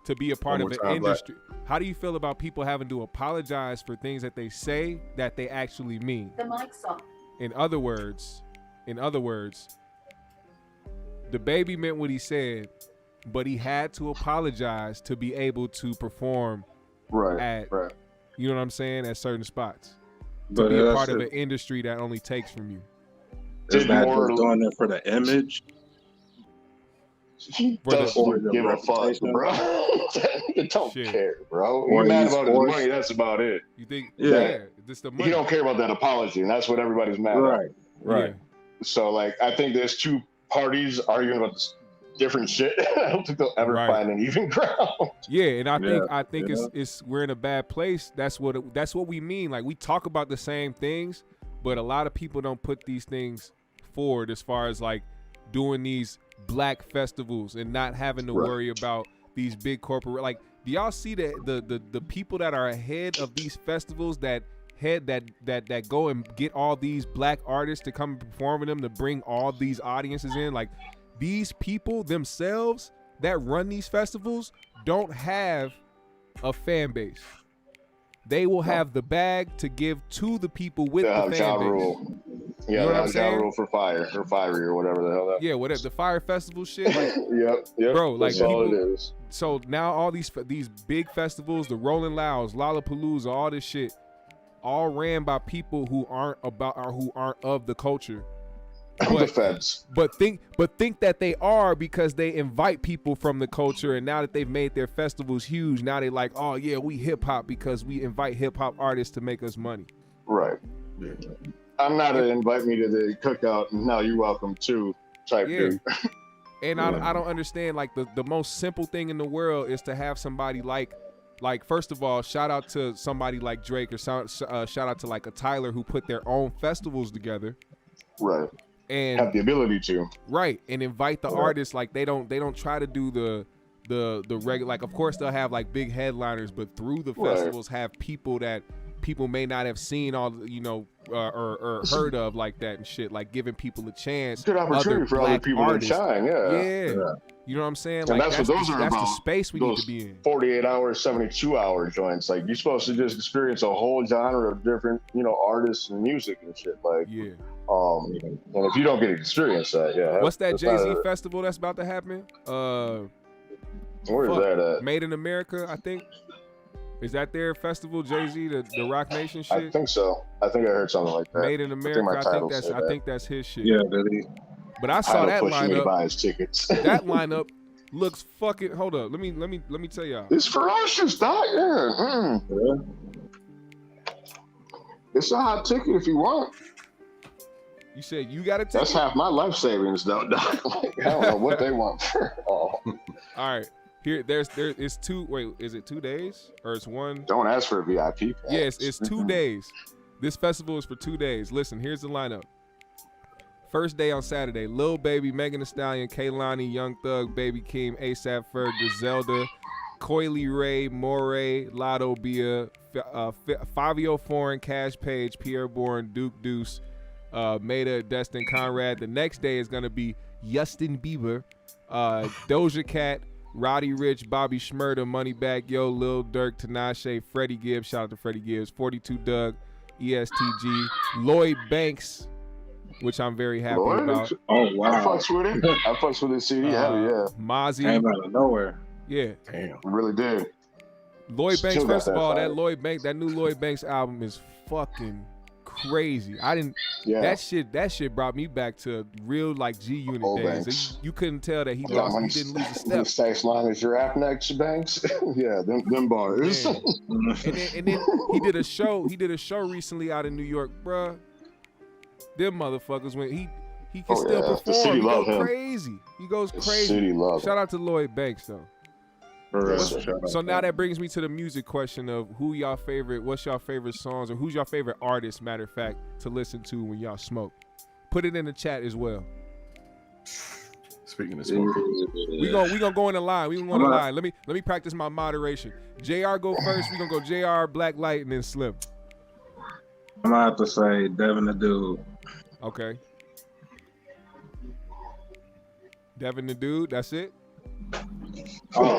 To be a part of an industry. How do you feel about people having to apologize for things that they say that they actually mean? The mic's off. In other words, the baby meant what he said, but he had to apologize to be able to perform at you know what I'm saying, at certain spots. To be a part of an industry that only takes from you. Is that just doing it for the image? He doesn't give a fuck, bro. He don't care, bro. You're mad about his money, that's about it. You think, this the money. He don't care about that apology, and that's what everybody's mad about. Right. So, like, I think there's two parties arguing about this different shit. I don't think they'll ever find an even ground. Yeah, and I think it's we're in a bad place. That's what we mean. Like, we talk about the same things, but a lot of people don't put these things forward as far as like doing these black festivals and not having to worry about these big corporate, like, do y'all see the people that are ahead of these festivals that go and get all these black artists to come and perform in them, to bring all these audiences in? Like, these people themselves that run these festivals don't have a fan base. They will have the bag to give to the people with the fan base. Yeah, you know what I'm Rule for Fire or Fiery or whatever the hell that. Yeah, whatever the Fire Festival shit. Like, yep. Bro, like, that's all it is. So now all these big festivals, the Rolling Louds, Lollapalooza, all this shit, all ran by people who aren't of the culture. The feds. But think that they are, because they invite people from the culture, and now that they've made their festivals huge, now they like, oh yeah, we hip hop because we invite hip hop artists to make us money. Right. Yeah. I'm not an invite me to the cookout, no, you're welcome too type thing. And I don't understand, like, the most simple thing in the world is to have somebody like first of all, shout out to somebody like Drake, or shout out to like a Tyler, who put their own festivals together. Right. And have the ability to. Right. And invite the artists. Like, they don't try to do the regular, like, of course they'll have like big headliners, but through the festivals have people that people may not have seen all, or heard of like that and shit, like giving people a chance. Good opportunity for other people artists to shine. Yeah. You know what I'm saying? And like, that's what those are about. That's the space we need to be in. 48-hour, 72-hour joints. Like, you're supposed to just experience a whole genre of different, artists and music and shit. Like, and if you don't get to experience that, what's that Jay-Z festival that's about to happen? Where is that at? Made in America, I think. Is that their festival, Jay-Z, the Rock Nation shit? I think so. I think I heard something like that. Made in America. I think that's his shit. Yeah, really. But I saw that lineup. Buy his tickets. That lineup looks fucking. Hold up. Let me tell y'all. It's ferocious, dog. Yeah. It's a hot ticket if you want. You said you got a ticket? That's half my life savings, though. Like, I don't know what they want. All right. Here, it's 2. Wait, is it 2 days or it's 1? Don't ask for a VIP pass. Yes, it's 2 days. This festival is for 2 days. Listen, here's the lineup. First day on Saturday, Lil Baby, Megan Thee Stallion, Kehlani, Young Thug, Baby Keem, A$AP Ferg, Griselda, Coily Ray, Moray, Lotto Bia, Fabio Foreign, Cash Page, Pierre Bourne, Duke Deuce, Maida, Destin, Conrad. The next day is gonna be Justin Bieber, Doja Cat, Roddy Ricch, Bobby Shmurda, Moneybagg Yo, Lil Durk, Tinashe, Freddie Gibbs, shout out to Freddie Gibbs, 42 Doug, ESTG, Lloyd Banks, which I'm very happy about. Oh wow! I fucks with it. I fucks with the CD. Hell yeah! Mozzie came out of nowhere. Yeah, damn, really did. Lloyd Banks. First of all, that new Lloyd Banks album is fucking crazy. That shit brought me back to real like G Unit days. You couldn't tell that he didn't lose a step. Stay as long as your app next, Banks. Yeah, them bars. and then he did a show. He did a show recently out in New York, bruh. Them motherfuckers when he can still perform. He goes crazy. He goes crazy. Shout out to Lloyd Banks though. So now that brings me to the music question of what's y'all favorite songs, or who's your favorite artist, matter of fact, to listen to when y'all smoke. Put it in the chat as well. Speaking of smoking, we gonna go in the line. We gonna go in the line. Let me practice my moderation. JR go first. We gonna go JR, Black Light, and then Slim. I'm gonna have to say Devin the Dude. Okay. Devin the Dude, that's it? Oh,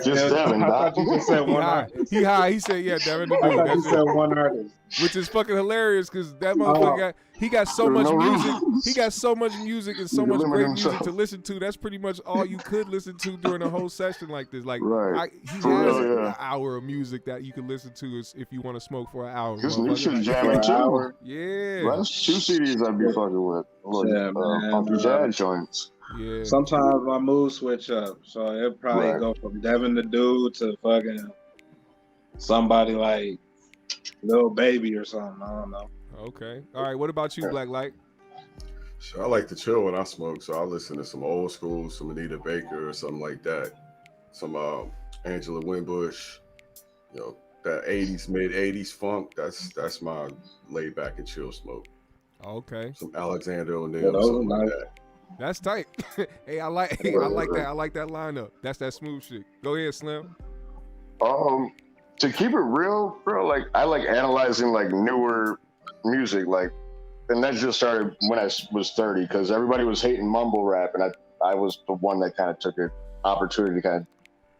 just Devin. I thought you just said one artist. He high. He said, yeah, Devin the Dude. I thought you said one artist. Which is fucking hilarious because that motherfucker got so much music. He got so much music and so much great music to listen to. That's pretty much all you could listen to during a whole session like this. Like, he has an hour of music that you can listen to if you want to smoke for an hour. His new shit jamming too. Yeah. Well, that's 2 CDs I'd be fucking with. Funky jazz joints. Yeah. Sometimes my mood switch up, so it'd probably go from Devin the Dude to fucking somebody like Lil Baby or something. I don't know. Okay. All right. What about you, Black Light? So I like to chill when I smoke, so I listen to some old school, some Anita Baker or something like that. Some Angela Winbush, that 80s, mid-80s funk. That's my laid back and chill smoke. Okay. Some Alexander O'Neal, something like that. That's tight. Hey, I like that. I like that lineup. That's that smooth shit. Go ahead, Slim. To keep it real, bro, like I like analyzing like newer music, like, and that just started when I was 30 because everybody was hating mumble rap, and I was the one that kind of took an opportunity to kind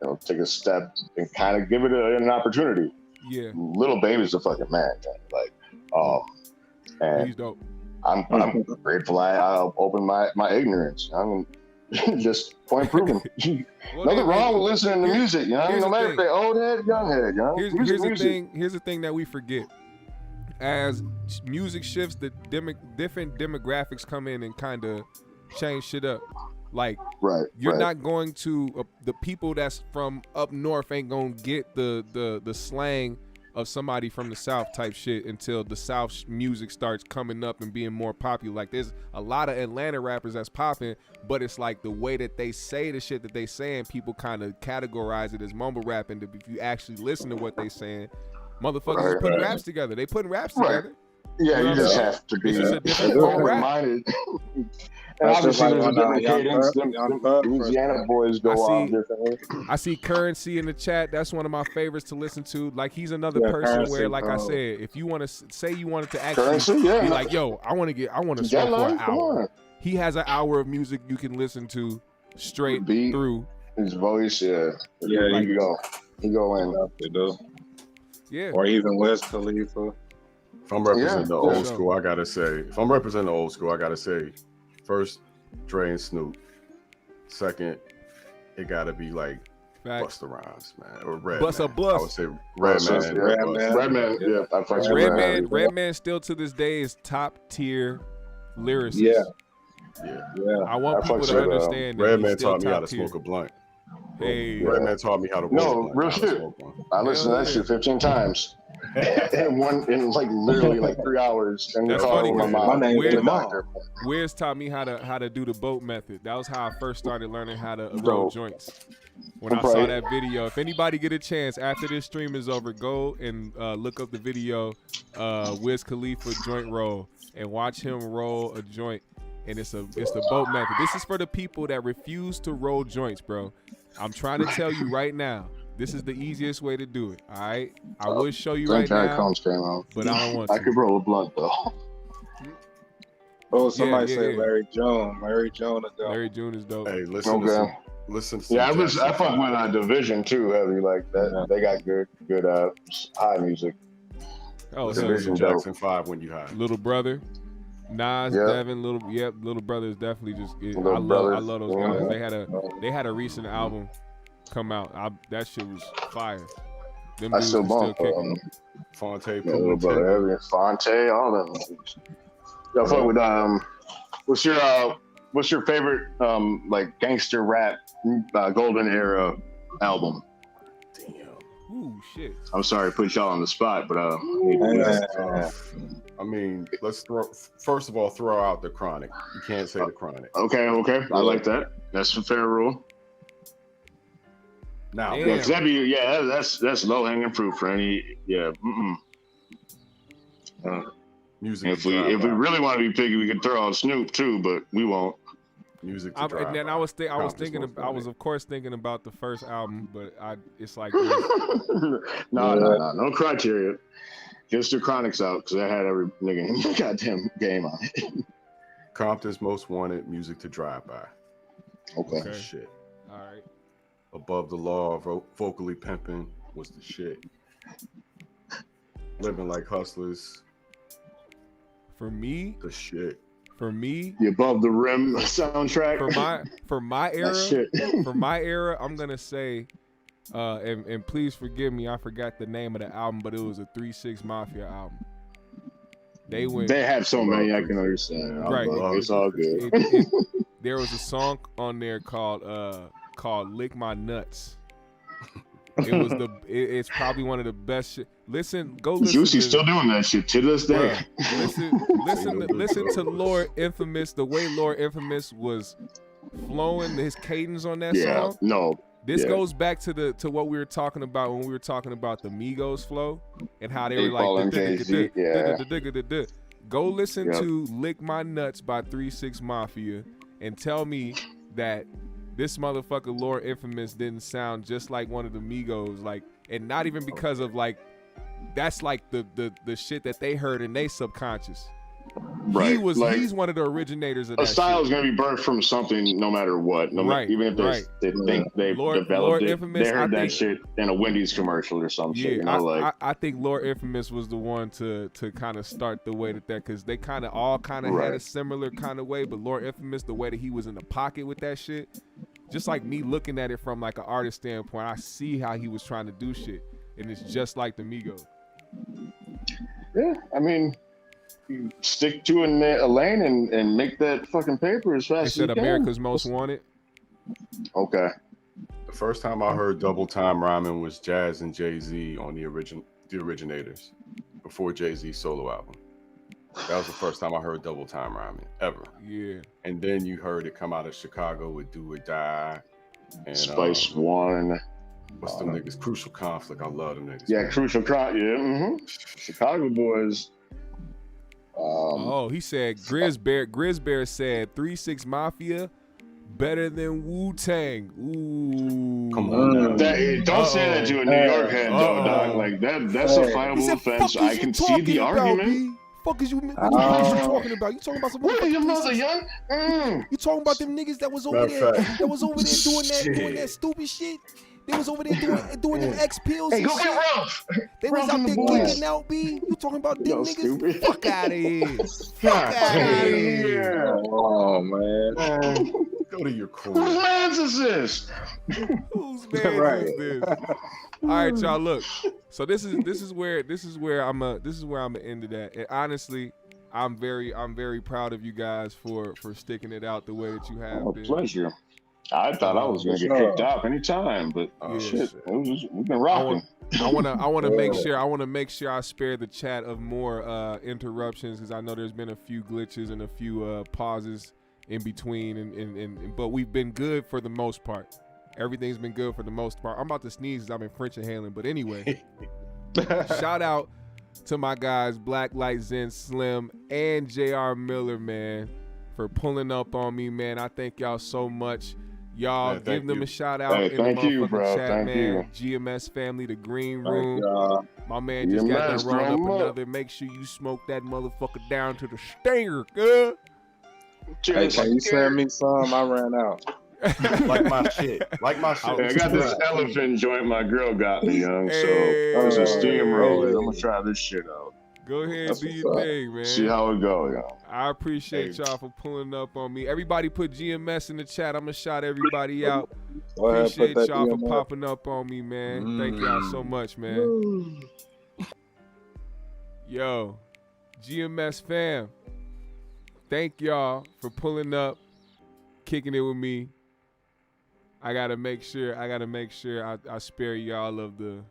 of take a step and kind of give it an opportunity. Yeah. Lil Baby's a fucking man, like, and he's dope. I'm grateful I'll open my ignorance. I'm just point proven. Nothing wrong with listening to music, no matter if they old head, young head, Here's the thing that we forget. As music shifts, the different demographics come in and kind of change shit up. Like, you're not going to the people that's from up north ain't gonna get the slang of somebody from the South type shit until the South music starts coming up and being more popular. Like, there's a lot of Atlanta rappers that's popping, but it's like the way that they say the shit that they saying, people kind of categorize it as mumble rap. And if you actually listen to what they saying, motherfuckers is putting raps together. They putting raps together. Yeah, you just have to be open-minded. And obviously, there's a different cadence. Louisiana boys go off differently. I see Currency in the chat. That's one of my favorites to listen to. Like, he's another person where, like I said, if you want to say you wanted to actually be like, yo, I want to smoke for an hour. He has an hour of music you can listen to straight through. His voice, he go in. Yeah. Or even West Khalifa. If I'm representing the old school, I gotta say, first, Dre and Snoop. Second, it gotta be like Busta Rhymes, man, or Redman. I would say Redman. Yeah, Redman still to this day is top tier lyricist. Yeah. I want people to understand that Redman taught me how to smoke a blunt. Hey, Redman taught me how to roll a blunt. Real shit. I listened to that shit 15 times. in like literally like 3 hours. And that's funny. my mom. Wiz taught me how to do the boat method. That was how I first started learning how to roll joints. When I saw that video, if anybody get a chance after this stream is over, go and look up the video, Wiz Khalifa joint roll, and watch him roll a joint. And it's the boat method. This is for the people that refuse to roll joints, bro. I'm trying to tell you right now, this is the easiest way to do it. All right, I will show you right now, but I don't want to. I could roll a blunt though. Oh, somebody said Larry June. Larry June is dope. Larry June is dope. Hey, listen to I fuck with Division too heavy like that. Yeah. They got good high music. Oh, Division Jackson 5 when you high. Little Brother. Nas, Devin, Little Brother is definitely just. I love those guys. They had a recent album come out. That shit was fire. Them dudes still kicking. Fonte, Little Brother, Fonte, all them. Yo, fuck with what's your favorite like gangster rap golden era album? Ooh, shit. I'm sorry to put y'all on the spot, but I mean, let's throw out the Chronic. You can't say the Chronic. Okay. I like that. That's a fair rule. Now, that's low hanging fruit for any music. If we really want to be picky, we could throw out Snoop too, but we won't. Music. And then I was of course thinking about the first album, but it's like no criteria. Just the Chronics out because I had every nigga in the goddamn game on it. Compton's Most Wanted, Music to Drive By. Okay. Shit. All right. Above the Law, Vocally Pimpin' was the shit. Living Like Hustlers. For me, the shit. For me, the Above the Rim soundtrack. For my era, I'm gonna say, and please forgive me, I forgot the name of the album, but it was a 3-6 Mafia album. They have so many I can understand. Right, it's all good. There was a song on there called "Lick My Nuts." It's probably one of the best shit. Listen. Juicy's still doing that shit to this day. Listen to Lord Infamous. The way Lord Infamous was flowing, his cadence on that song. This goes back to what we were talking about when we were talking about the Migos flow and how they were like. Go listen to "Lick My Nuts" by 3-6 Mafia and tell me that this motherfucker Lord Infamous didn't sound just like one of the Migos, like, and not even because of like, that's like the shit that they heard in their subconscious. Right. He's one of the originators of that. A style is gonna be birthed from something, no matter what. Even if they think they've developed it. Infamous, they heard that shit in a Wendy's commercial or some shit. I think Lord Infamous was the one to kind of start the way that because they kind of had a similar kind of way, but Lord Infamous, the way that he was in the pocket with that shit, just like me looking at it from like an artist standpoint, I see how he was trying to do shit, and it's just like the Migos. Yeah, I mean, you stick to a lane and make that fucking paper as fast as you can. America's Most Wanted. Okay. The first time I heard double time rhyming was Jazz and Jay-Z on the Originators, before Jay-Z's solo album. That was the first time I heard double time rhyming ever. Yeah. And then you heard it come out of Chicago with Do or Die. And Spice One. What's them niggas? Crucial Conflict. I love them niggas. Yeah, man. Crucial Conflict. Yeah. Mm-hmm. Chicago boys. He said Grizzbear said 3-6 Mafia better than Wu-Tang. Ooh. Come on. Don't say that to a New York head, though, dog. Like that's a fireable offense. I can see the argument. Fuck is you talking about? You talking about some? What are your mother, young? You talking about them niggas that was over there? That was over there doing that stupid shit. They was over there doing them X pills. Hey, go get rough. They was out there geeking out, B. You talking about them niggas? Stupid. Fuck out of here. Fuck out of here. Oh man. Go to your core. Whose man's is this? Whose man's is this? All right, y'all. Look. So this is where I'm gonna end it at. And honestly, I'm very proud of you guys for sticking it out the way that you have. Been. Pleasure. I thought I was gonna get kicked off anytime, but shit, we've been rocking. I wanna make sure I spare the chat of more interruptions, because I know there's been a few glitches and a few pauses in between, and but we've been good for the most part. Everything's been good for the most part. I'm about to sneeze because I've been French inhaling, but anyway. Shout out to my guys Black Light Zen Slim and JR Miller, man, for pulling up on me, man. I thank y'all so much. Y'all give them a shout out in the motherfucking chat, man. GMS family, the green room. My man just got done rolling up another. Make sure you smoke that motherfucker down to the stinger, good. Hey, can you send me some? I ran out. Like my shit. I got this elephant joint my girl got me, young. So it's a steamroller. I'm gonna try this shit out. Go ahead and do your thing, man. See how it go, y'all. I appreciate y'all for pulling up on me. Everybody put GMS in the chat. I'm gonna shout everybody out. Appreciate y'all for popping up on me, man. Thank y'all so much, man. Yo, GMS fam. Thank y'all for pulling up, kicking it with me. I gotta make sure I spare y'all of the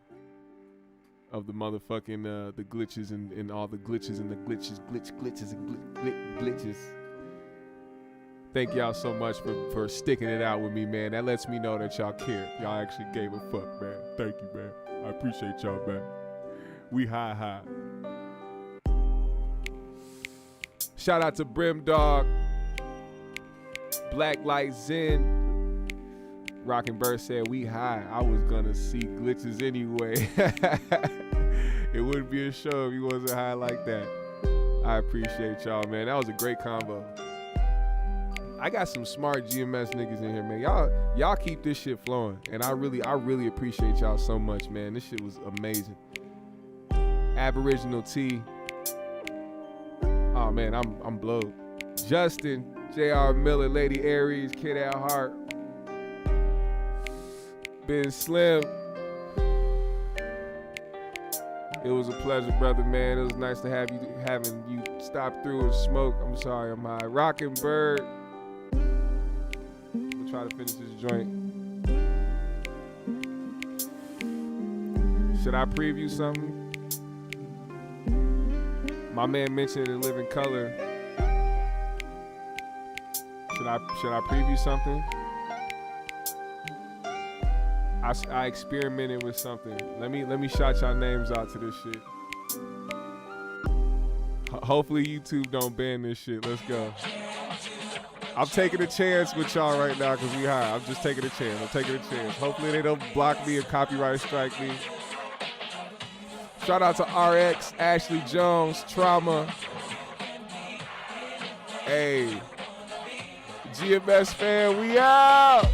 motherfucking the glitches and all the glitches and the glitches and glitches. Thank y'all so much for sticking it out with me, man. That lets me know that y'all care. Y'all actually gave a fuck, man. Thank you, man. I appreciate y'all, man. We high. Shout out to Brim Dog, Black Light Zen. Rockin' Bird said we high. I was gonna see glitches anyway. It wouldn't be a show if he wasn't high like that. I appreciate y'all, man. That was a great combo. I got some smart GMS niggas in here, man. Y'all keep this shit flowing, and I really appreciate y'all so much, man. This shit was amazing. Aboriginal T. Oh man, I'm blowed. Justin, JR Miller, Lady Aries, Kid Al Hart. Ben Slim. It was a pleasure, brother, man. It was nice to having you stop through and smoke. I'm sorry, I'm high. Rockin' Bird. I'm gonna try to finish this joint. Should I preview something? My man mentioned In Living Color. Should I preview something? I experimented with something. Let me shout y'all names out to this shit. Hopefully YouTube don't ban this shit. Let's go. I'm taking a chance with y'all right now because we high. I'm just taking a chance. Hopefully they don't block me or copyright strike me. Shout out to RX, Ashley Jones, Trauma. Hey, GMS fan, we out.